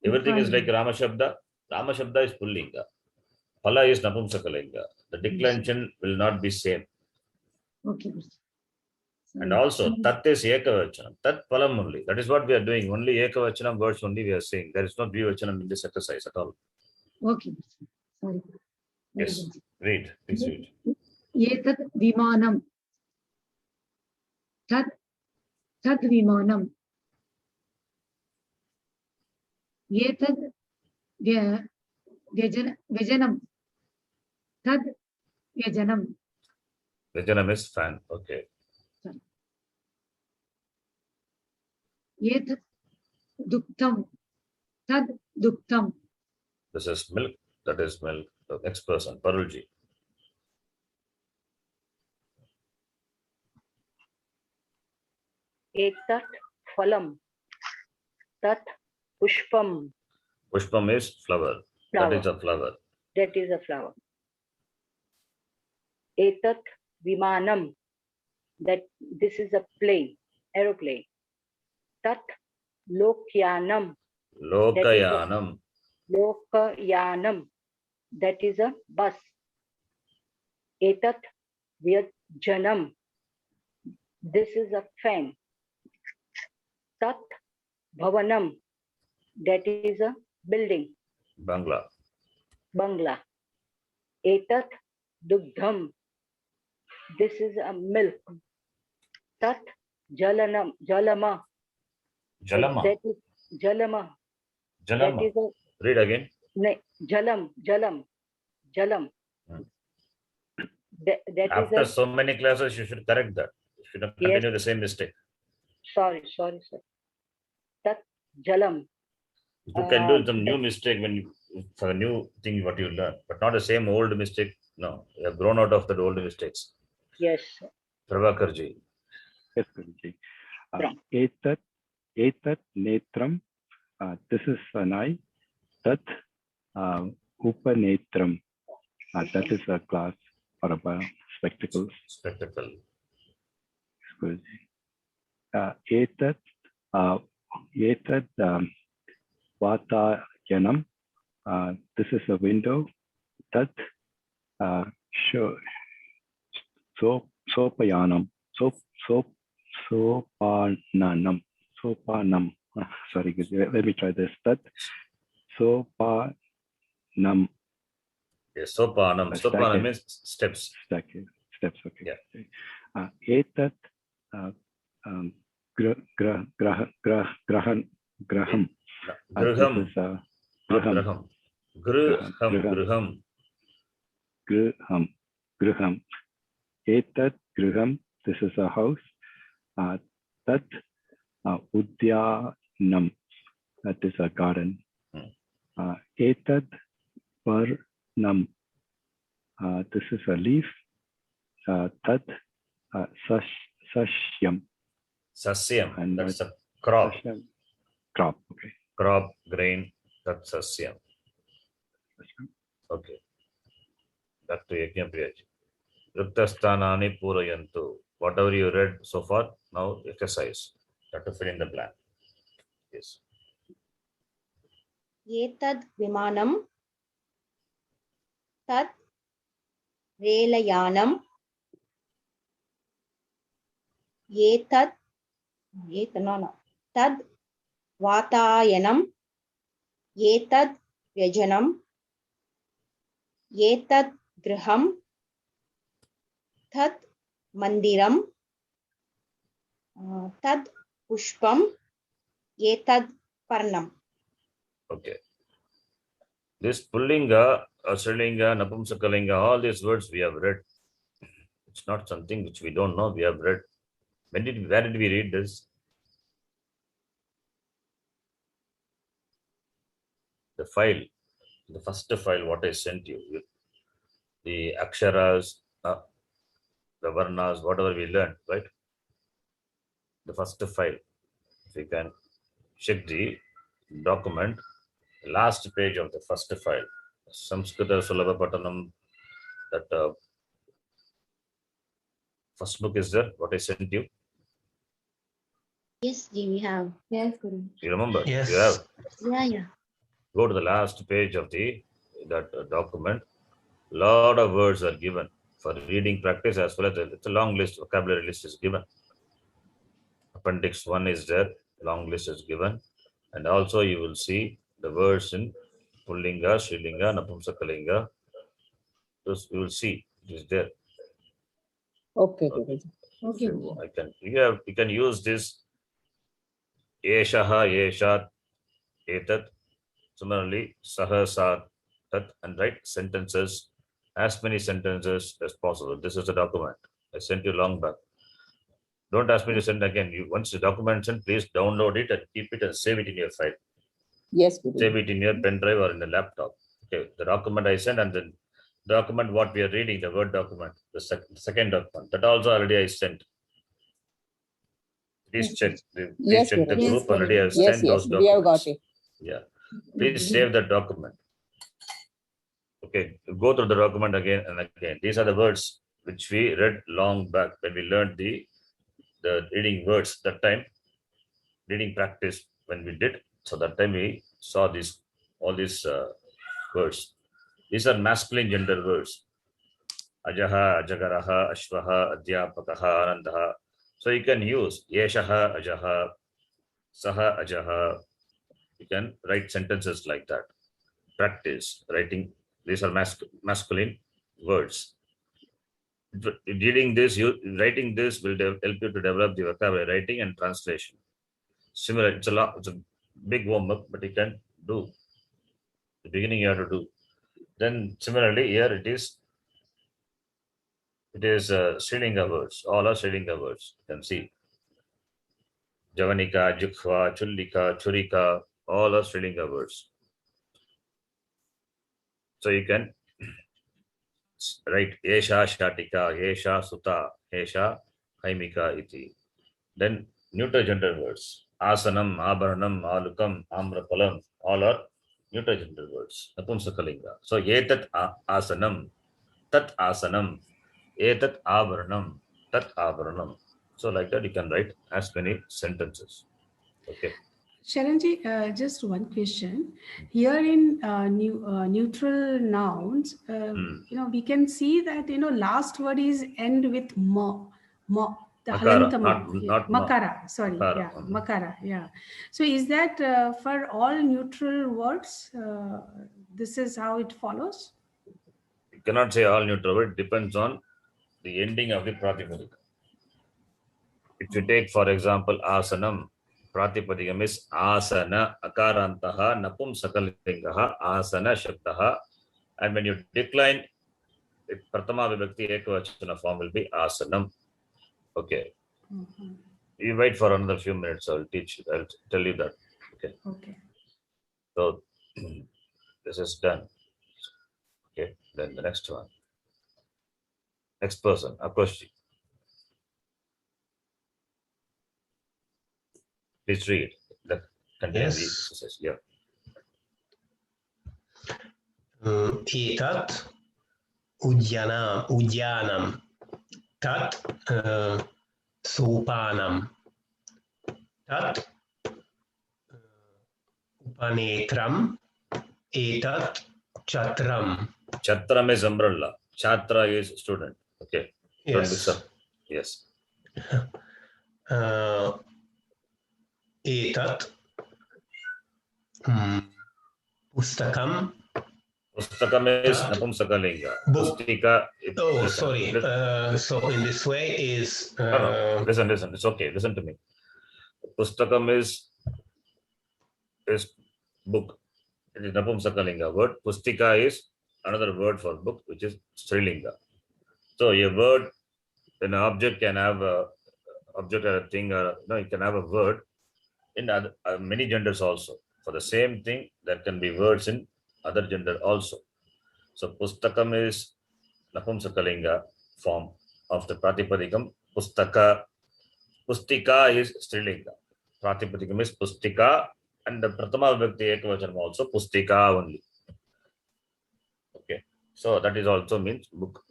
Everything is like Rama Shabda. Rama Shabda is Pullinga. Pala is Napumsakalinga. The declension will not be same. Okay. And also, Tat is Ekavachanam. Tat Palam only. That is what we are doing. Only Ekavachanam words only we are saying. There is no Dvivachanam in this exercise at all. Okay. Sorry. Yes. Read. Please read. Etat vimanam. Tad vimanam. Etat vyajanam. Tad vyajanam. Vajanam is fan. Okay. Etat duktam. Tad duktam. This is milk. That is milk. The next person, Parulji. Etat phalam. Tat pushpam. Pushpam is flower. That Flower. is a flower. That is a flower. Etat vimanam. That this is a plane, aeroplane. Tat lokyanam. Lokayanam. Lokayanam. That is a bus. Etat vyajjanam. This is a fan. Tat bhavanam. That is a building, Bangla. bangla. Etat dugdham. This is a milk. Tat jalama. Jalama. That is jalama. That Jalama. is a Read again. jalam. Hmm. That After is a so many classes, you should correct that. You should not Yes. continue the same mistake. sorry, sir. Tat jalam. You can do some new mistake when you for a new thing what you learn, but not the same old mistake. No, you have grown out of the old mistakes. Yes. Prabhakarji. Yes, Guruji. Wrong. Etat netram. This is an eye. Tat upanetram. That is a glass or a spectacles. Spectacle. Guruji. Etat vatayanam. This is a window. Tat sopayanam. Sopananam. Sopanam. Sorry, Guruji. Let me try this. Tat sopanam. Yes, sopanam. That's Sopanam second. means steps. Steps. Okay. Yeah. Etat graham. Griham. This is Not graham. Griham. Griham. Etat griham. This is a house. Tat udyanam. That is a garden. Etat varnam. This is a leaf. Tat sasyam. Sasyam. And That's a crop. Sasyam. Crop. Okay. Crop, grain. That's sasyam. Okay. Back to Yajnapriyaji. Ruktastanani purayantu. Whatever you read so far, now exercise. You have to fill in the blank. Yes. Etad vimanam. Tat relayanam. Tad vatayanam. Etad vyajanam. Etad griham. Tad mandiram. Tad pushpam. Etad parnam. Okay. This Pullinga, Strilinga, Napumsakalinga, all these words we have read. It's not something which we don't know, we have read. Where did we read this? The file, the first file what I sent you, with the aksharas, the varnas, whatever we learned, right? The first file. If you can check the document, the last page of the first file, Samskrita Sulabha Patanam, that first book is there, what I sent you. Yes, Ji, we have. Yes, Guru. You remember? Yes. You have. Yeah. Go to the last page of that document. Lot of words are given for reading practice as well as it's a long list, vocabulary list is given. Appendix 1 is there, long list is given. And also you will see the words in Pullinga, Strilinga, Napumsakalinga. Those you will see it is there. Okay, Okay. Guruji. Okay. So you can use this Eshaha, Eshat, Etat. Similarly, Saha, Sa, Tat, and write sentences, as many sentences as possible. This is the document I sent you long back. Don't ask me to send again. Once the document is sent, please download it and keep it and save it in your file. Yes, Guruji. Save it in your pen drive or in the laptop. Okay, the document I sent and then the document what we are reading, the Word document, the second document, that also already I sent. Please check. Please Yes, check the Guruji. group. Already I have Yes, sent those yes, we have got documents. it. Yeah. Please save the document. Okay. Go through the document again and again. These are the words which we read long back when we learned the reading words. That time, reading practice when we did. So that time we saw all these words. These are masculine gender words. Ajaha, Ajagaraha, Ashvaha, Adhyapakaha, Anandaha. So you can use Yeshaha, Ajaha, Saha, Ajaha. You can write sentences like that. Practice writing. These are masculine words. Reading this, writing this will help you to develop the vocabulary, writing and translation. Similar, it's a big homework, but you can do. The beginning you have to do. Then similarly, here it is Sri Lanka words. All are Sri Lanka words. You can see Javanika, Jukhva, Chullika, Churika, all are Sri Lanka words. So you can write Yesha Shatika, Yesha Suta, Yesha Haimika iti. Then neuter gender words. Asanam, Abharanam, Alukam, Amrapalam, all are neuter gender words. Napumsakalinga. So Etat Asanam, Tat Asanam, Etat Abharanam, Tat Abharanam. So like that you can write as many sentences. Okay. Sharanji, just one question. Here in neutral nouns, we can see that, last word is end with ma, the Makara, halanta ma. not ma. Makara, sorry. Makara. Yeah, makara, yeah. So is that for all neutral words, this is how it follows? You cannot say all neutral word. It depends on the ending of the Pratipadika. If you take, for example, Asanam, Pratipadikam is Asana, Akarantaha, Napumsakalingaha, Asana Shaktaha. And when you decline, Pratama Vibhakti Ekavachana form will be Asanam. Okay. You wait for another few minutes. I'll tell you that. Okay. Okay. So this is done. Okay. Then the next one. Next person, Akoshi. Please read. Continue the exercise. Yeah. Etat Udyanam Tat Sopanam Tat Upanetram Etat Chatram. Chatram is umbrella. Chatra is student. Okay. Don't Yes. mix up. Yes. Etat Pustakam. Pustakam is Napumsakalinga. Pustika. Oh, sorry. So in this way is. No. Listen. It's okay. Listen to me. Pustakam is book. It is Napumsakalinga word. Pustika is another word for book, which is Strilinga. So a word, an object can have a object or a thing, or you can have a word in other, many genders also. For the same thing, there can be words in other gender also. So Pustakam is Napumsakalinga form of the Pratipadikam. Pustaka. Pustika is Strilinga. Pratipadikam is Pustika, and the Pratama Vibhakti Ekavachanam also Pustika only. Okay. So that is also means book.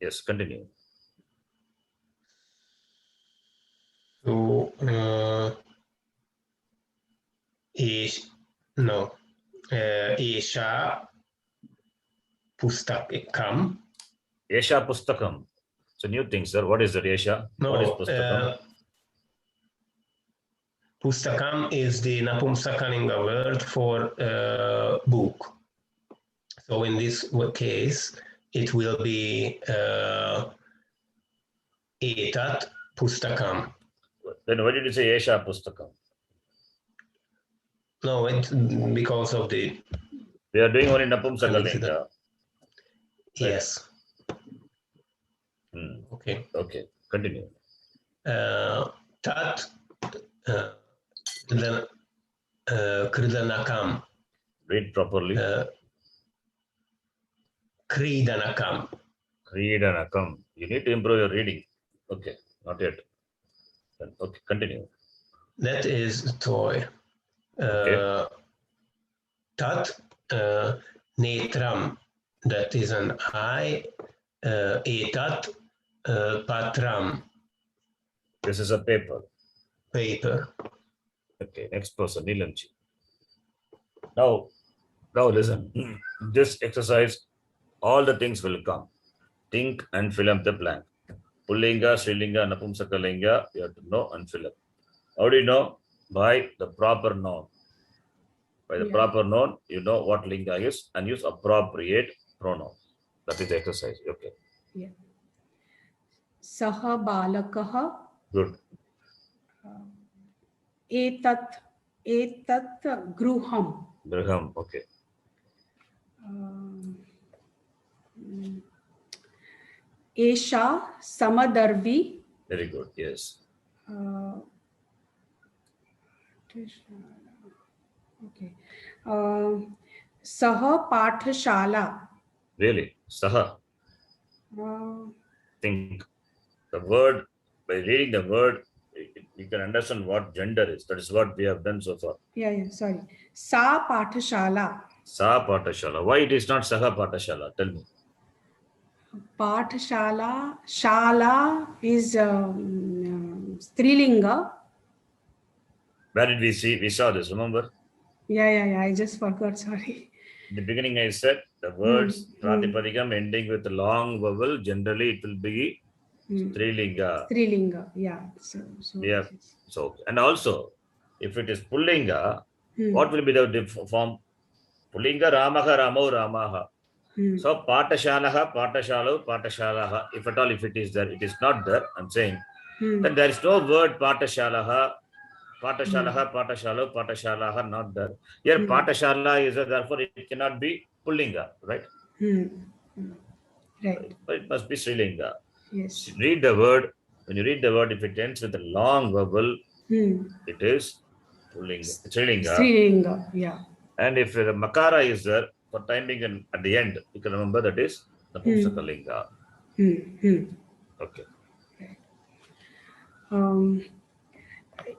Yes, continue. So Esha Pustakam. Esha Pustakam. So new thing, sir. What is that, Esha? No, what is Pustakam? Pustakam is the Napumsakalinga word for book. So in this case, it will be Etat Pustakam. Then why did you say Esha Pustakam? No, it's because of the. We are doing only Napumsakalinga. Yes. Okay. Okay. Continue. Tat Kridanakam. Read properly. Kridanakam. Kridanakam. You need to improve your reading. Okay. Not yet. Okay, continue. That is toy. Okay. Tat netram. That is an eye. Etat patram. This is a paper. Paper. Okay, next person, Nilamji. Now listen. This exercise, all the things will come. Think and fill up the blank. Pullinga, Srilinga, Napumsakalinga, you have to know and fill up. How do you know? By the proper noun. By the proper noun, you know what linga is and use appropriate pronoun. That is the exercise. Okay. Yeah. Saha balakah. Good. Etat gruham. Graham. Okay. Esha samadarvi. Very good. Yes. Okay. Saha pathshala. Really? Saha. Think. The word, by reading the word, you can understand what gender is. That is what we have done so far. Yeah, sorry. Sa pathshala. Sa Patashala. Why it is not Saha Patashala? Tell me. Pathshala. Shala is Strilinga. Where did we see? We saw this, remember? Yeah. I just forgot. Sorry. In the beginning, I said the words Pratipadikam ending with a long vowel, generally it will be Strilinga. Strilinga. Yeah. Yeah. So, and also, if it is Pullinga, what will be the form? Pullinga Ramaha Ramau Ramaha. So Patashalaha, Patashalo, Patashalaha. If at all, if it is there, it is not there. I'm saying then there is no word Patashalaha, Patashalaha, Patashalo, Patashalaha, not there. Here Patashala is there, therefore it cannot be Pullinga, right? Right. But it must be Srilinga. Yes. Read the word. When you read the word, if it ends with a long vowel, it is Pullinga, Srilinga. Strilinga. Yeah. And if the Makara is there for timing and at the end, you can remember that is Napumsakalinga. Okay.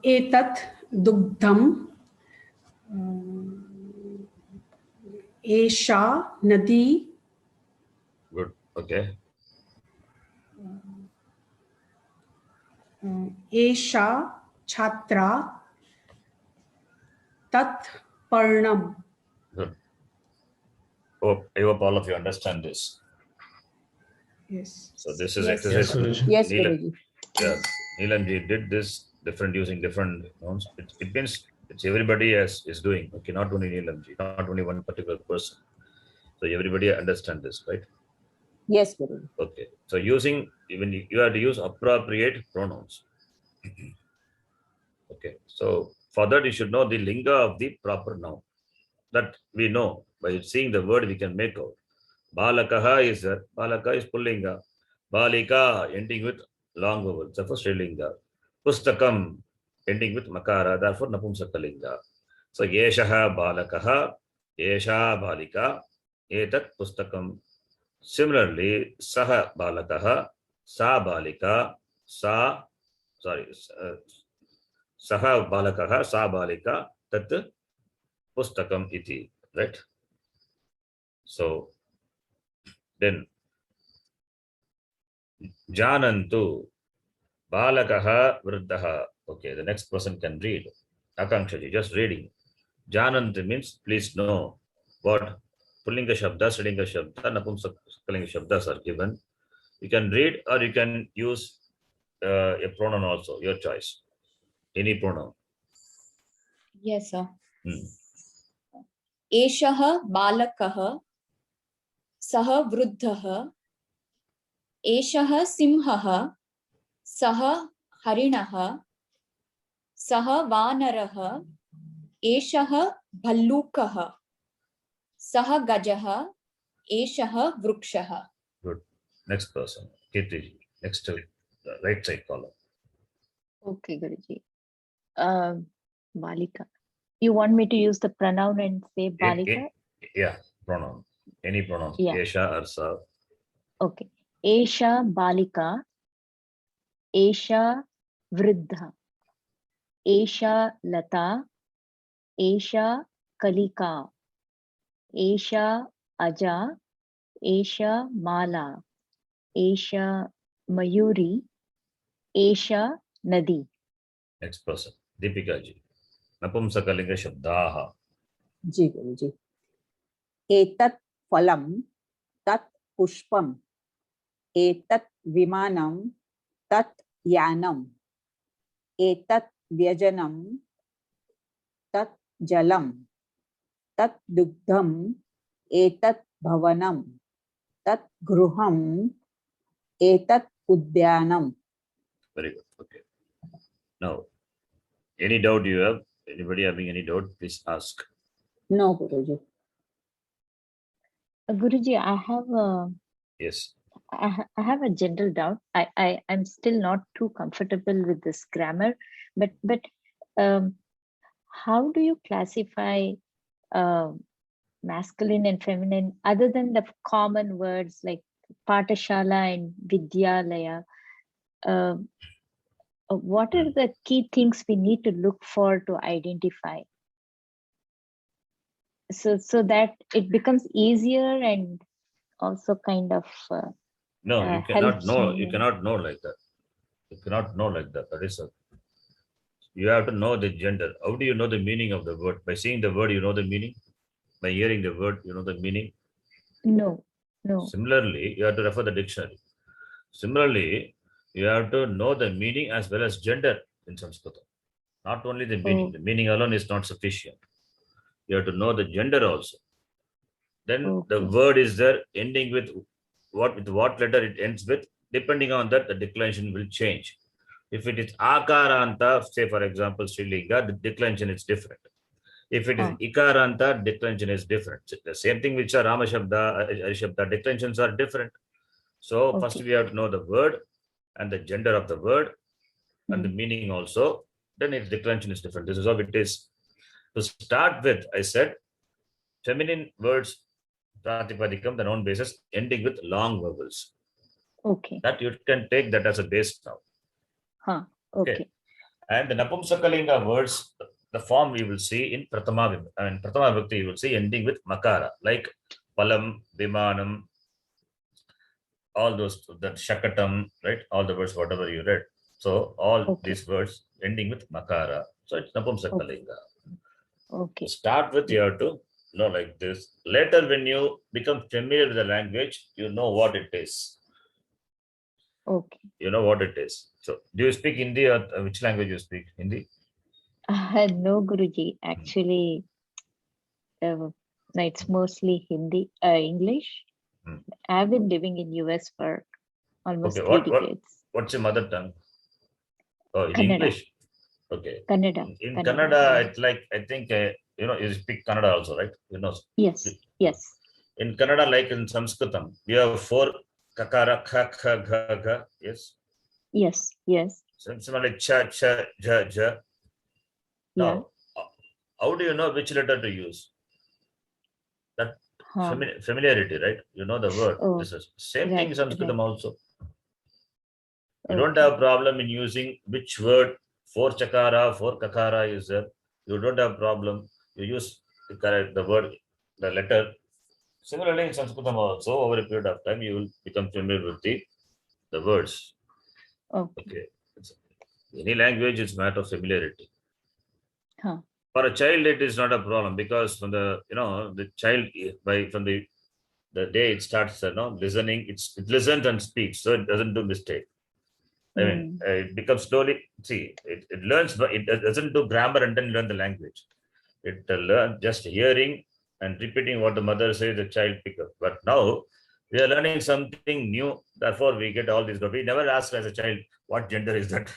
Etat dugdham. Esha nadi. Good. Okay. Esha chhatra. Tat parnam. Good. I hope all of you understand this. Yes. So this is Yes. exercise. Yes, Neelam, Guruji. yes, Neelamji did this using different nouns. It means it's everybody is doing. Okay, not only Neelamji, not only one particular person. So everybody understand this, right? Yes, Guruji. Okay. So using, even you have to use appropriate pronouns. Okay. So for that you should know the linga of the proper noun. That we know by seeing the word we can make out. Balakaha is there. Balaka is pullinga. Balika ending with long vowel. Therefore Srilinga. Pustakam ending with makara. Therefore Napumsakalinga. So Yeshaha Balakaha. Yesha Balika. Etat Pustakam. Similarly, Saha Balakaha. Sa Balika. Saha Balakaha. Sa Balika. Tat Pustakam iti. Right? So then Janantu Balakaha Vriddaha. Okay, the next person can read. Akankshaji, just reading. Janantu means please know what Pullinga Shabdas, Srilinga Shabda, Napumsakalinga Shabdas are given. You can read or you can use a pronoun also, your choice. Any pronoun. Yes, sir. Eshaha balakaha. Saha vruddhaha. Eshaha simhaha. Saha harinaha. Saha vanaraha. Eshaha bhallukaha. Saha gajaha. Eshaha vrukshaha. Good. Next person. Kirtiji. Next to the right side column. Okay, Guruji. Balika. You want me to use the pronoun and say Balika? Yeah, pronoun. Any pronoun. Yeah. Esha or Sa. Okay. Esha Balika. Esha Vriddha. Esha Lata. Esha Kalika. Esha Aja. Esha Mala. Esha Mayuri. Esha Nadi. Next person, Deepika ji. Napumsakalinga Shabdaha. जी गुरुजी। एतत् फलं तत् पुष्पम् एतत् विमानं तत् यानम् एतत् व्यजनं तत् जलं तत् दुग्धम् एतत् भवनं तत् गृहम् एतत् उद्यानम्। Very good. Okay. Now, any doubt you have? Anybody having any doubt? Please ask. No Guruji. Guruji, I have a Yes. I have a general doubt. I'm still not too comfortable with this grammar, but how do you classify masculine and feminine other than the common words like Patashala and Vidyalaya? What are the key things we need to look for to identify? So that it becomes easier and also kind of No, you cannot helps know. me You in- cannot know like that. You cannot know like that. That is a, you have to know the gender. How do you know the meaning of the word? By seeing the word, you know the meaning. By hearing the word, you know the meaning. No. Similarly, you have to refer the dictionary. Similarly, you have to know the meaning as well as gender in Sanskrit. Not only the meaning. Oh. The meaning alone is not sufficient. You have to know the gender also. Then the Okay. word is there ending with what letter it ends with. Depending on that, the declension will change. If it is akaranta, say for example, Srilinga, the declension is different. If it is ikaranta, declension is different. The same thing which are Ramashabda, Arishabda, declensions are different. So first we have to know the word and the gender of the word and the meaning also. Then its declension is different. This is how it is. To start with, I said, feminine words, Pratipadikam, the noun basis, ending with long vowels. Okay. That you can take that as a base now. Okay. And the Napumsakalinga words, the form we will see in Pratama, Pratama Vibhakti, you will see ending with Makara, like Palam, Vimanam, all those, that Shakatam, right? All the words, whatever you read. So all these words ending with Makara. So it's Napumsakalinga. Okay. Start with, you have to know like this. Later, when you become familiar with the language, you know what it is. Okay. You know what it is. So, do you speak Hindi or which language you speak? Hindi? No, Guruji. Actually, no, it's mostly Hindi, English. I've been living in US for almost Okay, 3 decades. what's your mother tongue? Oh, in Kannada. English. Okay. Kannada. In Kannada, Kannada, yeah. it's like, I think, you speak Kannada also, right? You know. Yes. Yes. In Kannada, like in Sanskritam, we have 4 kakara, kha, kha, gha, gha. Yes. Yes. Yes. Similarly, cha, cha, ja, ja. Now, how do you know which letter to use? That familiarity, right? You know the word. Oh, This is same thing in Sanskritam also. You Okay. don't have problem in using which word, 4 chakara, 4 kakara is there. You don't have problem. You use the word, the letter. Similarly in Sanskritam also, over a period of time, you will become familiar with the words. Okay. Any language is matter of familiarity. For a child, it is not a problem because from the the child from the day it starts listening, it listens and speaks, so it doesn't do mistake. I mean, it becomes slowly. See, it learns, but it doesn't do grammar and then learn the language. It learns just hearing and repeating what the mother says. The child pick up. But now we are learning something new. Therefore, we get all these. We never ask as a child what gender is that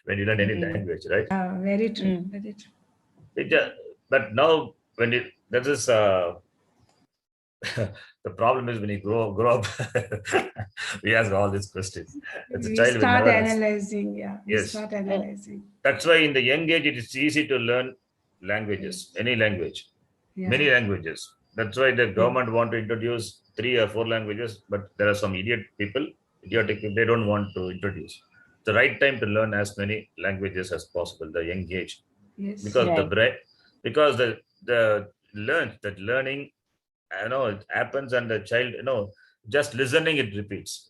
when you learn any language, right? Very true. Very true. But now when that is the problem is when you grow up, we ask all these questions. As a We child, we start never ask. analyzing. Yeah. We Yes. start analyzing. That's why in the young age, it is easy to learn languages, any language, many languages. That's why the government want to introduce 3 or 4 languages, but there are some idiotic people, they don't want to introduce. the right time to learn as many languages as possible, the young age, Yes. because the Right. brain, because the learning, it happens, and the child, just listening, it repeats.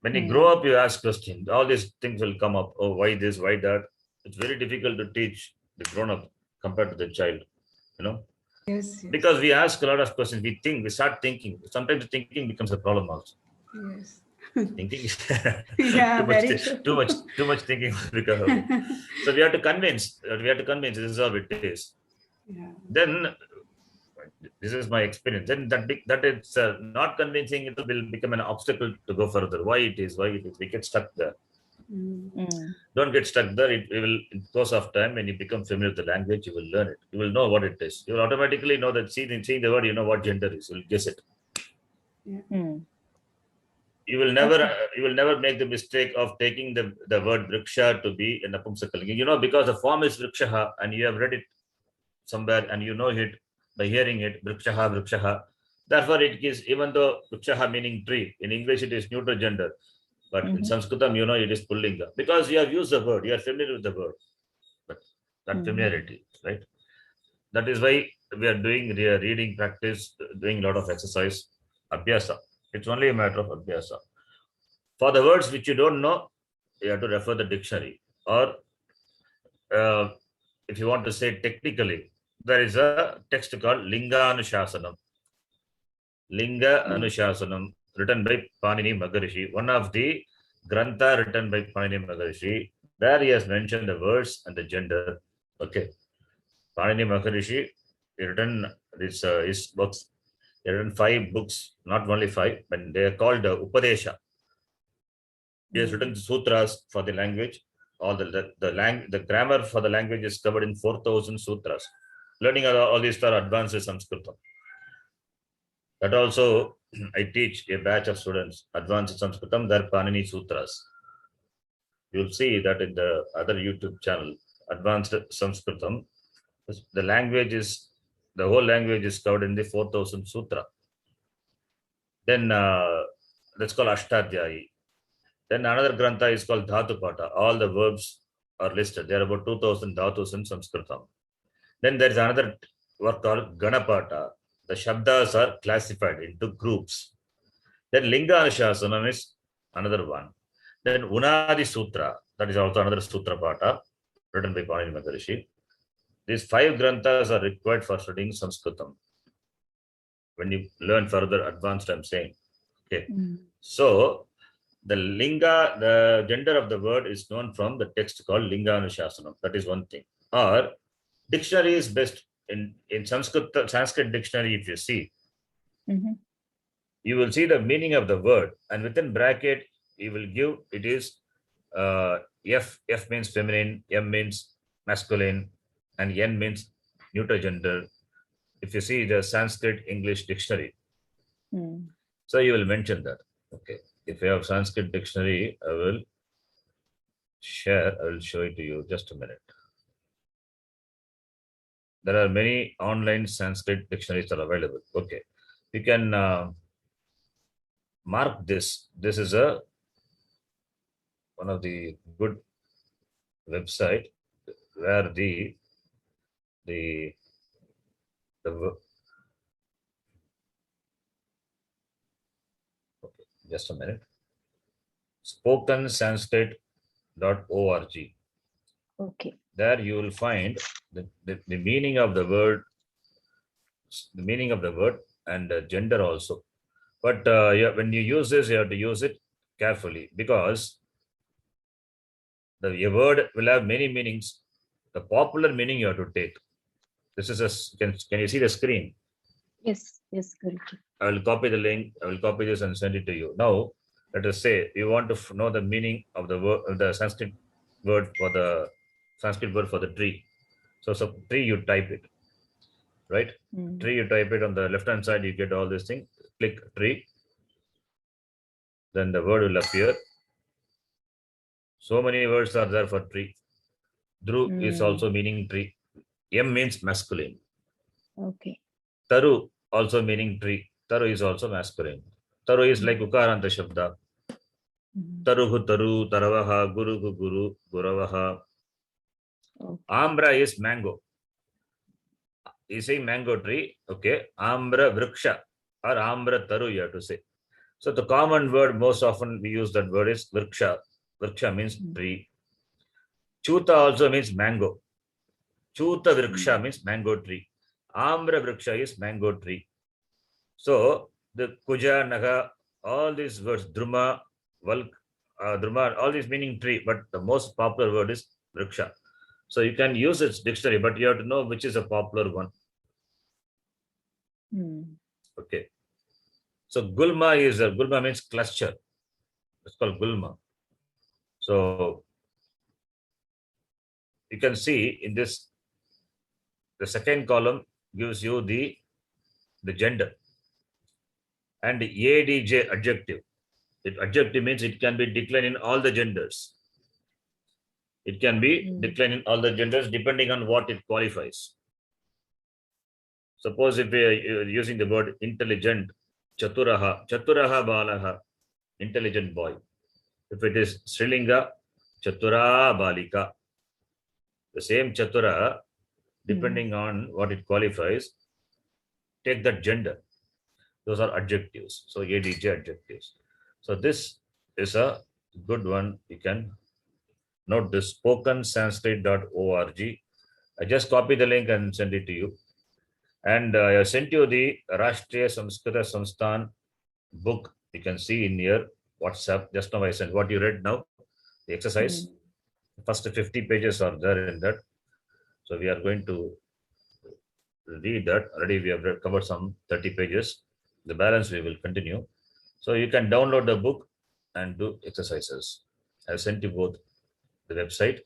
When you grow up, you ask questions. All these things will come up. Oh, why this? Why that? It's very difficult to teach the grown up compared to the child. Yes. Yes. Because we ask a lot of questions. We think. We start thinking. Sometimes thinking becomes a problem also. Yes. Thinking. Yeah, too much. very true. Too much thinking because of it. So we have to convince. This is how it is. Yeah. Then this is my experience. Then that it's not convincing, it will become an obstacle to go further. Why it is? We get stuck there. Don't get stuck there. It will, in course of time, when you become familiar with the language, you will learn it. You will know what it is. You will automatically know that seeing the word, you know what gender is. You will guess it. You will never make the mistake of taking the word vriksha to be an napumsakalinga. Because the form is vrikshaha, and you have read it somewhere, and you know it by hearing it, vrikshaha. Therefore, it is, even though vrikshaha meaning tree, in English it is neutral gender, but in Sanskritam, it is pullinga, because you have used the word, you are familiar with the word. But that familiarity, right? That is why we are doing reading practice, doing a lot of exercise, abhyasa. It's only a matter of abhyasa. For the words which you don't know, you have to refer the dictionary, or if you want to say technically, there is a text called Linga Anushasanam. Linga Anushasanam, written by Panini Maharishi, one of the Grantha written by Panini Maharishi. There he has mentioned the words and the gender. Okay. Panini Maharishi, he written his books. He written 5 books, not only 5, but they are called Upadesha. He has written sutras for the language. All the grammar for the language is covered in 4,000 sutras. Learning all these are advanced Sanskritam. That also, I teach a batch of students, advanced Sanskritam, their Panini Sutras. You'll see that in the other YouTube channel, Advanced Sanskritam. The whole language is covered in the 4,000 Sutra. Then that's called Ashtadhyayi. Then another Grantha is called Dhatupata. All the verbs are listed. There are about 2,000 Dhatus in Sanskritam. Then there is another work called Ganapata. The Shabdas are classified into groups. Then Linga Anushasanam is another one. Then Unadi Sutra, that is also another Sutra Pata, written by Panini Maharishi. These 5 Granthas are required for studying Sanskritam. When you learn further advanced, I'm saying. Okay. So, the Linga, the gender of the word is known from the text called Linga Anushasanam. That is one thing. Or dictionary is best. In Sanskrit dictionary, if you see, you will see the meaning of the word, and within bracket, you will give it is F means feminine, M means masculine, and N means neutral gender. If you see the Sanskrit English dictionary, so you will mention that. Okay. If you have Sanskrit dictionary, I will show it to you. Just a minute. There are many online Sanskrit dictionaries that are available. Okay. You can mark this. This is one of the good website where the okay, just a minute. spokensanskrit.org. Okay. There you will find the meaning of the word, and the gender also. But when you use this, you have to use it carefully, because the word will have many meanings. The popular meaning you have to take. This is can you see the screen? Yes, Guruji. I will copy the link. I will copy this and send it to you. Now, let us say you want to know the meaning of the word, the Sanskrit word for the tree. So tree, you type it, right? Tree, you type it on the left hand side. You get all this thing. Click tree. Then the word will appear. So many words are there for tree. Dhru is also meaning tree. M means masculine. Okay. Taru also meaning tree. Taru is also masculine. Taru is like Ukaranta Shabda. Taruhu taru, taravaha, guruhu guru, guravaha. Okay. Ambra is mango. You say mango tree, okay. Ambra vriksha or ambra taru, you have to say. So the common word, most often we use that word is vriksha. Vriksha means tree. Chuta also means mango. Chuta vriksha means mango tree. Ambra vriksha is mango tree. So the kuja, naga, all these words, druma, valk, druma, all these meaning tree, but the most popular word is vriksha. So you can use its dictionary, but you have to know which is a popular one. Okay. So gulma means cluster. It's called gulma. So you can see in this, the second column gives you the gender. And ADJ, adjective. Adjective means it can be declined in all the genders. It can be declined in all the genders depending on what it qualifies. Suppose if we are using the word intelligent, chaturaha balaha, intelligent boy. If it is Srilinga, chatura balika. The same chatura, depending on what it qualifies, take that gender. Those are adjectives. So ADJ, adjectives. So this is a good one. You can note this, spokensanskrit.org. I just copy the link and send it to you. And I sent you the Rashtriya Samskrita Samsthan book. You can see in your WhatsApp. Just now I sent what you read now, the exercise. First 50 pages are there in that. So we are going to read that. Already we have covered some 30 pages. The balance we will continue. So you can download the book and do exercises. I sent you both the website,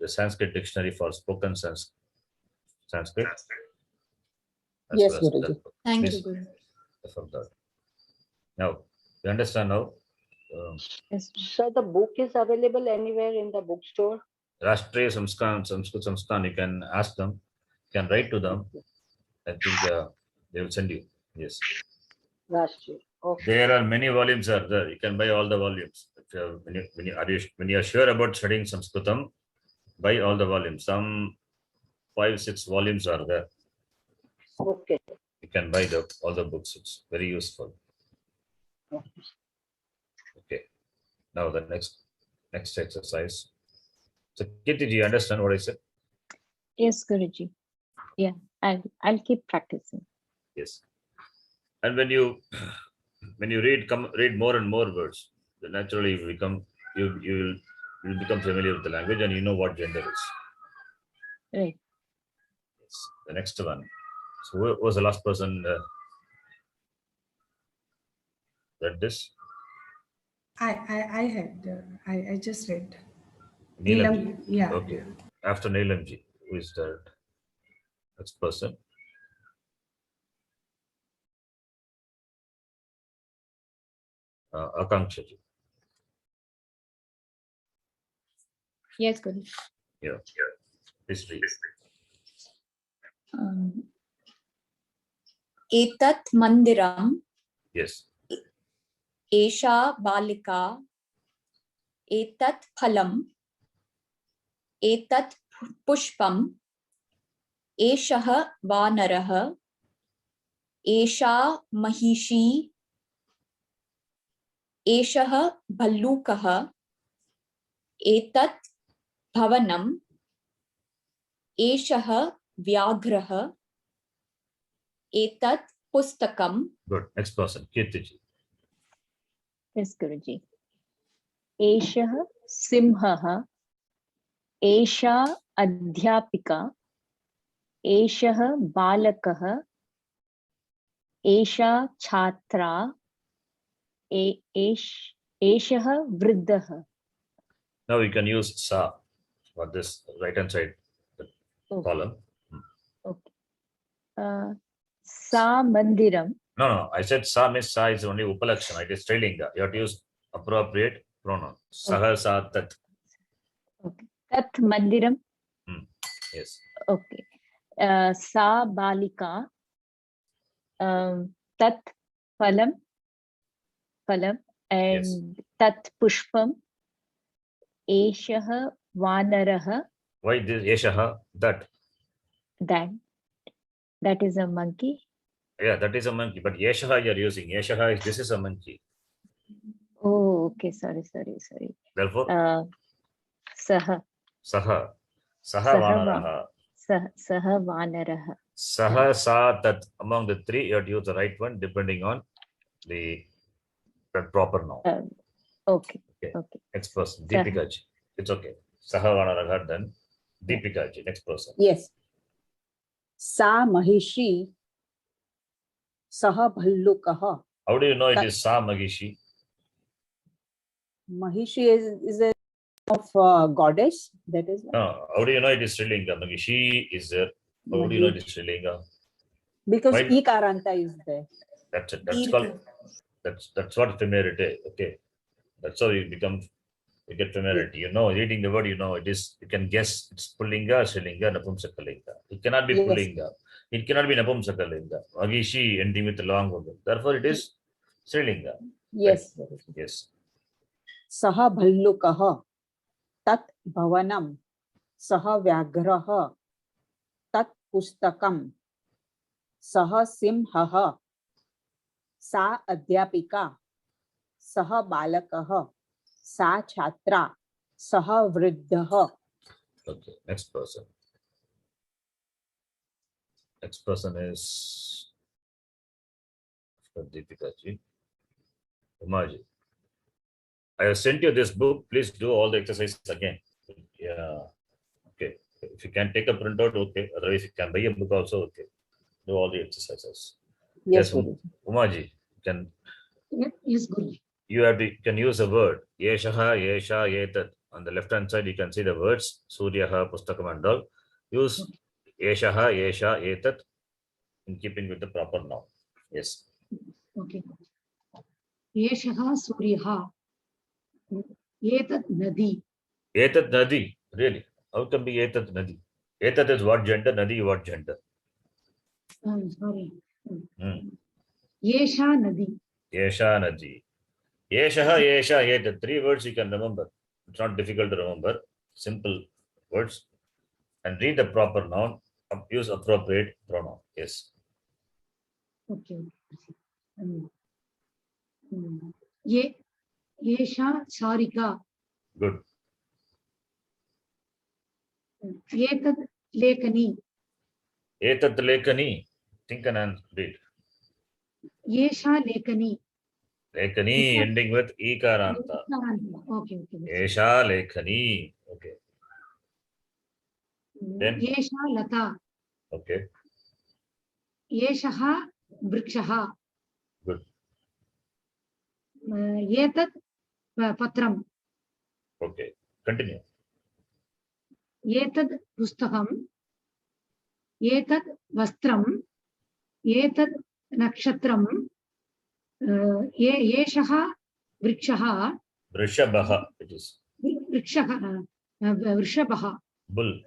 the Sanskrit dictionary for spoken Sanskrit. Yes, Guruji. Thank Please you, Guru. refer that. Now, you understand now? So the book is available anywhere in the bookstore? Rashtriya Sanskrit Samsthan, you can ask them, you can write to them. I think they will send you. Yes. Rashtriya. Okay. There are many volumes are there. You can buy all the volumes. If you have, when you are sure about studying Sanskritam, buy all the volumes. Some 5-6 volumes are there. Okay. You can buy all the books. It's very useful. Okay. Now the next exercise. So Kirti, do you understand what I said? Yes, Guruji. Yeah, I'll keep practicing. Yes. And when you read more and more words, then naturally you will become familiar with the language and you know what gender is. Right. Yes. The next one. So who was the last person read this? I just read. Neelamji. Yeah. Okay. Yeah. After Neelamji, who is the next person? Akanksha ji. Yes, Guru. Yeah. Please read. Etat mandiram, Yes. esha balika, etat phalam, etat pushpam, eshah vanarah, esha mahishi, eshah bhallukah, etat bhavanam, eshah vyagrah, etat pustakam. Good. Next person, Kirti ji. Yes, Guruji. Eshah simhah, esha adhyapika, eshah balakah, esha chhatra, eshah vriddah. Now you can use sa for this right hand side column. Okay. Sa mandiram. No. I said sa means sa is only upalakshana. It is Strilinga. You have to use appropriate pronoun. Saha, sa, tat. Okay. Tat mandiram. Yes. Okay. Sa balika. Tat phalam. And tat pushpam, eshah vanarah, Why this Yeshaha? That. that is a monkey. Yeah, that is a monkey. But Yeshaha you're using. Yeshaha is this is a monkey. Oh, okay. Sorry. Therefore, Saha. Saha. Saha Saha Vanaraha. Saha vanarah. Saha Sa Tat. Among the three, you have to use the right one depending on the proper noun. Okay. Next person. Saha. Deepika ji. It's okay. Saha Vanaraha, then Deepika ji. Next person. Yes. Sa Mahishi Saha Bhallukah. How do you know it is Sa Magishi? Mahishi is a of goddess. That is No. How do you know it is Sri Lanka? Magishi is there. How do you know it is Sri Lanka? because Why- Ikaranta is there. That's it. That's called. That's what familiarity. Okay. That's how you get familiarity. You know, reading the word, you know, it is. You can guess it's Pullinga, Srilinga, Napumsakalinga. It cannot be Yes. Pullinga. It cannot be Napumsakalinga. Magishi ending with a long vowel. Therefore, it is Srilinga. Yes. Yes. Saha Bhallukah Tat Bhavanam Saha Vyagraha Tat Pustakam Saha Simhaha Sa Adhyapika Saha Balakah Sa Chhatra Saha Vriddhah. Okay. Next person. Next person is Deepika ji. Umaji. I have sent you this book. Please do all the exercises again. Yeah. Okay. If you can take a printout, okay. Otherwise, you can buy a book also, okay. Do all the exercises. Yes, Yes, Umaji. Yes, Guruji. You can use a word. Yeshaha, Yesha, Yetat. On the left hand side, you can see the words Suryaha, Pustakam and all. Use Yeshaha, Yesha, Yetat in keeping with the proper noun. Yes. Okay. Yeshah Suryah. Etat Nadi. Etat Nadi. Really? How can be Etat Nadi? Etat is what gender? Nadi what gender? Sorry. Hmm. Yesha Nadi. Yesha Nadi. Yeshaha, Yesha, Etat. 3 words you can remember. It's not difficult to remember. Simple words. And read the proper noun. Use appropriate pronoun. Yes. Okay. Yesha Sarika. Good. Etat Lekani. Etat Lekani. Think and read. Yesha Lekani. Lekani ending with Ikaranta. Okay. Esha Lekhani. Okay. Then? Yesha Lata. Okay. Yeshaha Vrikshaha. Good. Etat Patram. Okay. Continue. Etat Pustakam. Etat Vastram. Etat Nakshatram. Yeshaha Vrikshaha. Vrishabhaha. It is. Vrikshaha. Vrishabhaha. Bull.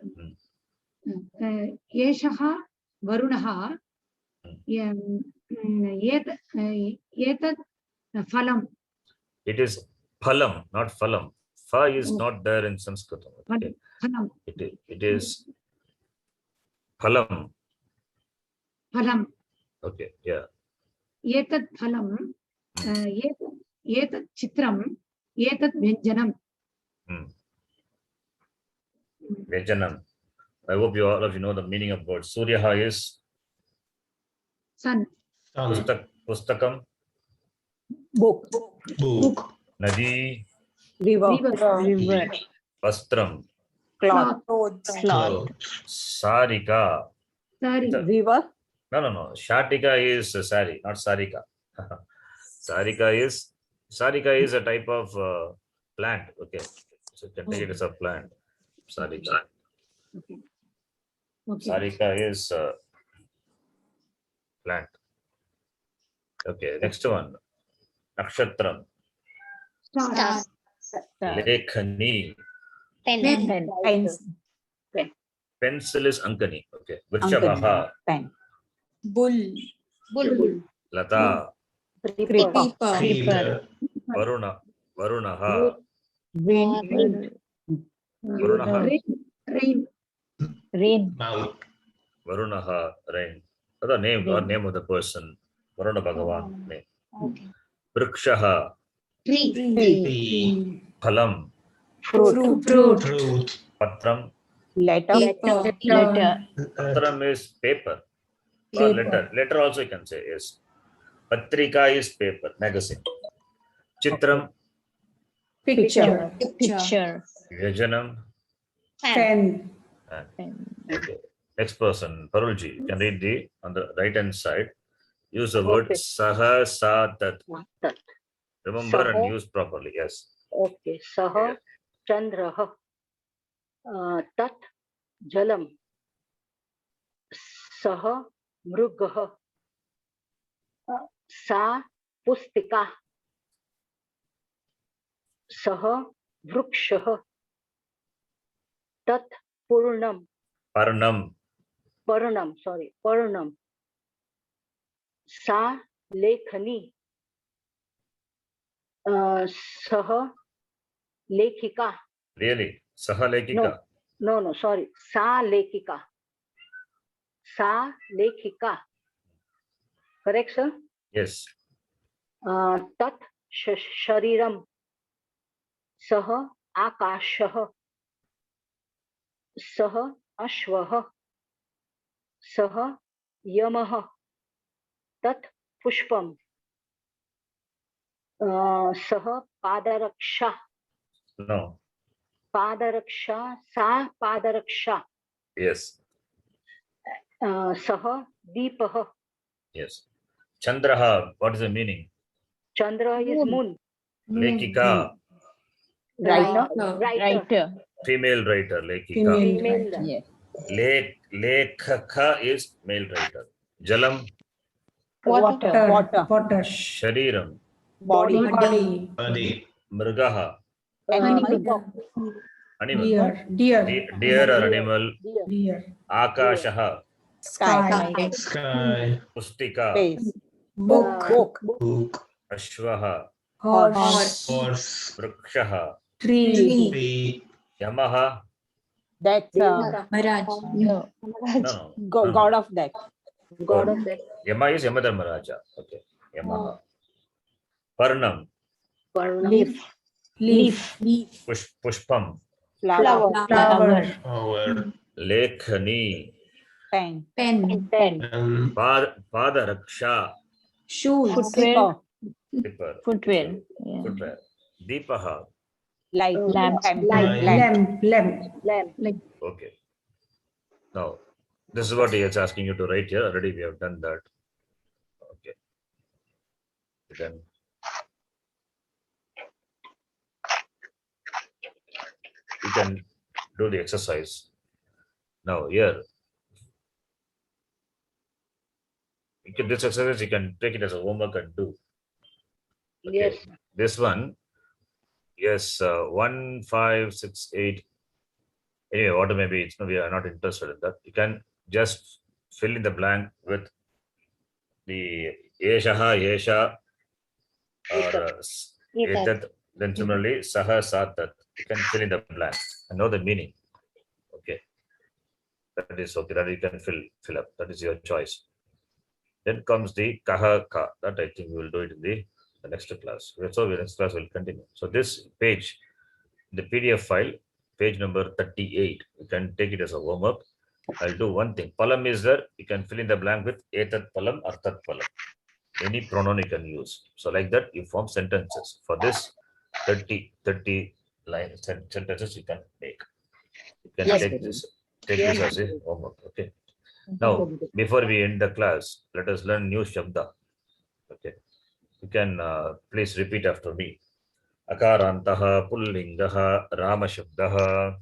Yeshaha Varunaha. Etat Phalam. It is phalam, not phalam. Fa is not there in Sanskrit. Okay. Phalam. It is phalam. Phalam. Okay. Yeah. Etat phalam. Etat chitram. Etat vyanjanam. Vyanjanam. I hope all of you know the meaning of words. Suryaha is Sun. Pustakam. Book. Nadi. River. Vastram. Cloth. Sarika. Sorry. River. No. Shatika is sari, not sarika. Sarika is a type of plant. Okay. So you can take it as a plant. Sarika. Okay. Sarika is plant. Okay. Next one. Nakshatram. Star. Lekhani. Pen. Pencil is Ankani. Okay. Vrikshabaha. Pen. Bull. Bull. Lata. Creeper. Creeper. Varuna. Varunaha. Wind. Varunaha. Rain. Mount. Varunaha. Rain. The name or name of the person. Varuna Bhagavan name. Okay. Vrikshaha. Tree. Phalam. Fruit. Fruit. Patram. Letter. Patram is paper or letter. Letter also you can say, yes. Patrika is paper, magazine. Chitram. Picture. Vyajanam. Pen. Okay. Next person, Parulji, you can read the on the right hand side. Use the word saha sa tat. Tat. Remember Saha. and use properly. Yes. Okay. Saha Chandraha. Tat Jalam. Saha Mrugaha. Sa Pustika. Saha Vrukshaha. Tat Purnam. Parnam. Parnam. Sa Lekhani. Saha Lekhika. Really? Saha lekika. No, sorry. Sa Lekhika. Correct, sir? Yes. Tat Shariram. Saha Akashaha. Saha Ashvaha. Saha Yamaha. Tat Pushpam. Saha Padaraksha. No. Padaraksha. Sa Padaraksha. Yes. Saha Deepaha. Yes. Chandraha. What is the meaning? Chandra is moon. Lekika. Writer. Female writer. Lekika. Female. Lekhaka is male writer. Jalam. Water. Shariram. Body. Body. Mrigaha. Animal. Animal. Deer or animal. Akashaha. Sky. Sky. Pustika. Space. Book. Book. Ashvaha. Horse. Horse. Vrikshaha. Tree. Yamaha. That's No. God of that. God of that. Yama is Yamadharmaraja. Okay. Yamaha. Parnam. Leaf. Pushpam. Flower. Flower. Lekhani. Pen. Padaraksha. Slipper. Slipper. Footwear. Footwear. Deepaha. Light. Lamp. Okay. Now, this is what he is asking you to write here. Already we have done that. Okay. Then you can do the exercise. Now here, this exercise you can take it as a homework and do. Okay. Yes. This one, yes, 1, 5, 6, 8. Anyway, whatever maybe it's no, we are not interested in that. You can just fill in the blank with the Eshaha, Esha, or Etat. Then similarly, Saha, Satat. You can fill in the blank and know the meaning. Okay. That is okay. That you can fill up. That is your choice. Then comes the Kaha Ka. That I think we will do it in the next class. So the next class will continue. So this page, the PDF file, page number 38, you can take it as a homework. I'll do one thing. Palam is there. You can fill in the blank with Etat Palam, Artat Palam. Any pronoun you can use. So like that, you form sentences. For this 30 line sentences you can make. You can take this as a homework. Okay. Now, before we end the class, let us learn new Shabda. Okay. You can please repeat after me. Akarantaha Pullingaha Rama Shabdaha.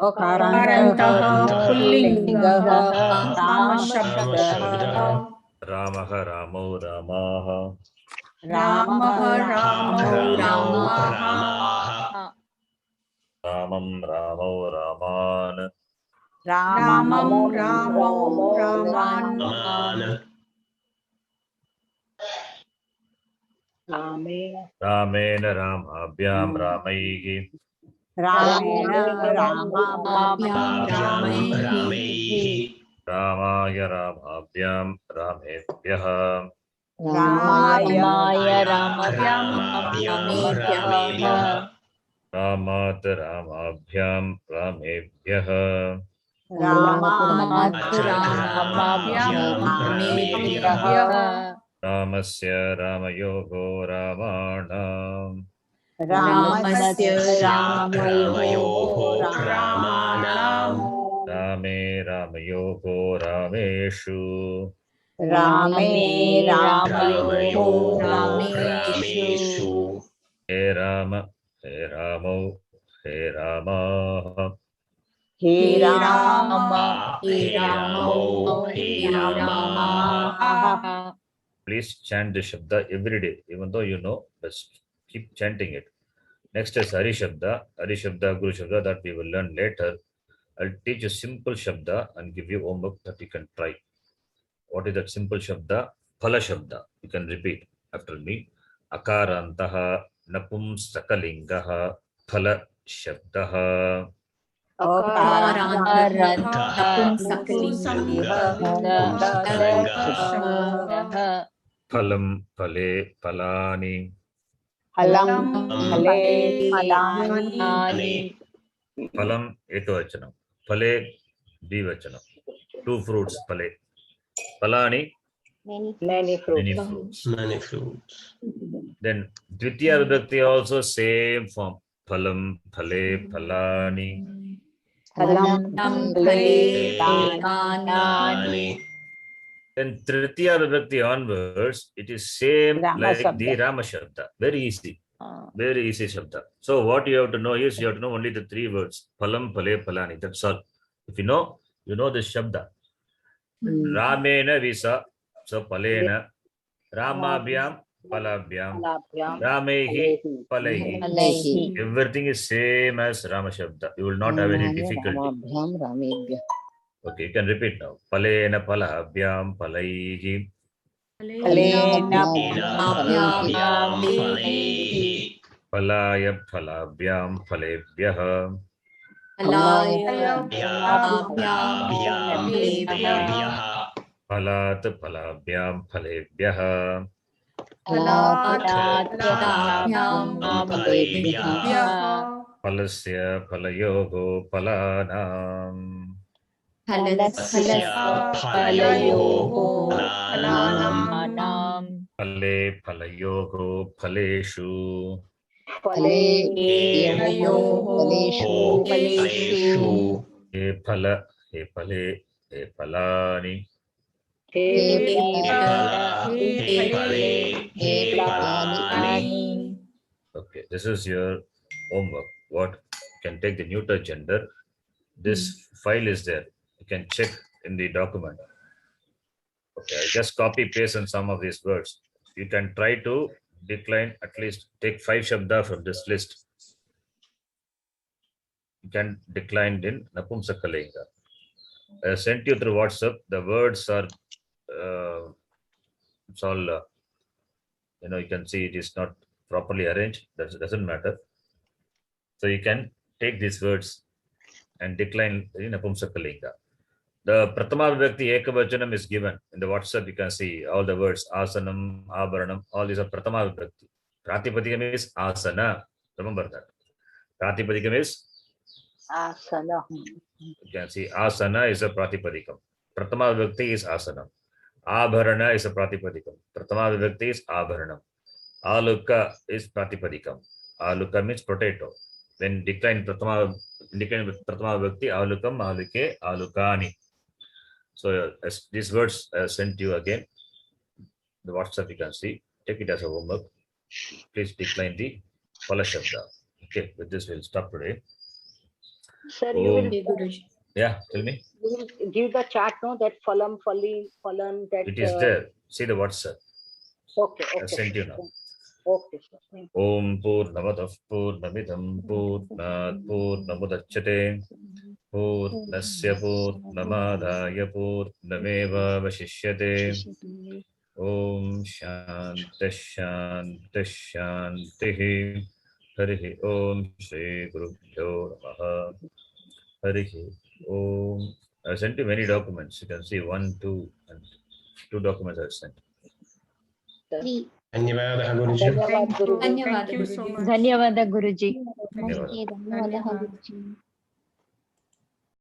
Akarantaha Pullingaha Rama Shabdaha. Ramaha Ramo Ramaha. Ramam Ramo Raman. Ramam Ramo Raman. रामेण रामाभ्यां रामैः रामेण रामाय रामाभ्यां रामेभ्यः रामात् रामाभ्यां रामेभ्यः रामस्य रामयोगो रामाणाम् रामे रामयोगो रामेषु हे राम हे रामौ हे रामाः Please chant the Shabda every day, even though you know, but keep chanting it. Next is Hari Shabda, Guru Shabda that we will learn later. I'll teach a simple Shabda and give you homework that you can try. What is that simple Shabda? Phala Shabda. You can repeat after me. Akarantaha Napumsakalingaha Phala Shabdaha. Phalam phale phalani. Phalam ekavachanam. Phale dvivachanam. 2 fruits phale. Phalani Many fruits. Then Dvitiya Vibhakti also same form. Phalam phale phalani. Then Tritiya Vibhakti onwards, it is same like the Rama Shabda. Very easy. Very easy Shabda. So what you have to know is, you have to know only the 3 words. Phalam, phale, phalani. That's all. If you know this Shabda. Ramena visa. So phalena. Ramabhyam, phalabhyam. Ramehi, phalehi. Everything is same as Rama Shabda. You will not have any difficulty. Okay, you can repeat now. Phalena phalabhyam phalaihi. Phalaya phalabhyam phalebhyah. Phalat phalabhyam phalebhyah. Phalasya phalayogo phalanam. Phale phalayogo phaleshu. He phala, he phale, he phalani. Okay, this is your homework. What you can take the neuter gender. This file is there. You can check in the document. Okay, I just copy paste in some of these words. You can try to decline, at least take 5 Shabda from this list. You can decline in Napumsakalinga. I sent you through WhatsApp. The words are, it's all, you can see it is not properly arranged. That doesn't matter. So you can take these words and decline in Napumsakalinga. The Prathama Vibhakti Ekavachanam is given in the WhatsApp. You can see all the words Asanam, Abharanam, all these are Prathama Vibhakti. Pratipadikam is Asana. Remember that. Pratipadikam is Asana. You can see Asana is a Pratipadikam. Prathama Vibhakti is Asanam. Abharana is a Pratipadikam. Prathama Vibhakti is Abharanam. Aluka is Pratipadikam. Aluka means potato. Then decline Prathama Vibhakti, Alukam, Aluke, Alukani. So these words sent you again. The WhatsApp you can see. Take it as a homework. Please decline the Phala Shabda. Okay, with this we'll stop today. Sir, you will Yeah, tell me. you will give the chart, no? That phalam, phali, phalan, that. It is there. See the WhatsApp. Okay. I sent you now. Okay, sir. Thank you. Om Purnamadav Purnamidam Purnat Purnamudachyate Purnasya Purnamadaya Purnameva Vashishyate Om शांति शांति शांति हरि ओम श्री गुरुभ्यो नमः हरि ओम. I sent you many documents. You can see 1, 2, and 2 documents I sent. Three. धन्यवादः गुरुजी. Thank you. धन्यवाद Thank you so Guruji. much. धन्यवाद गुरुजी. धन्यवाद. धन्यवादः गुरुजी.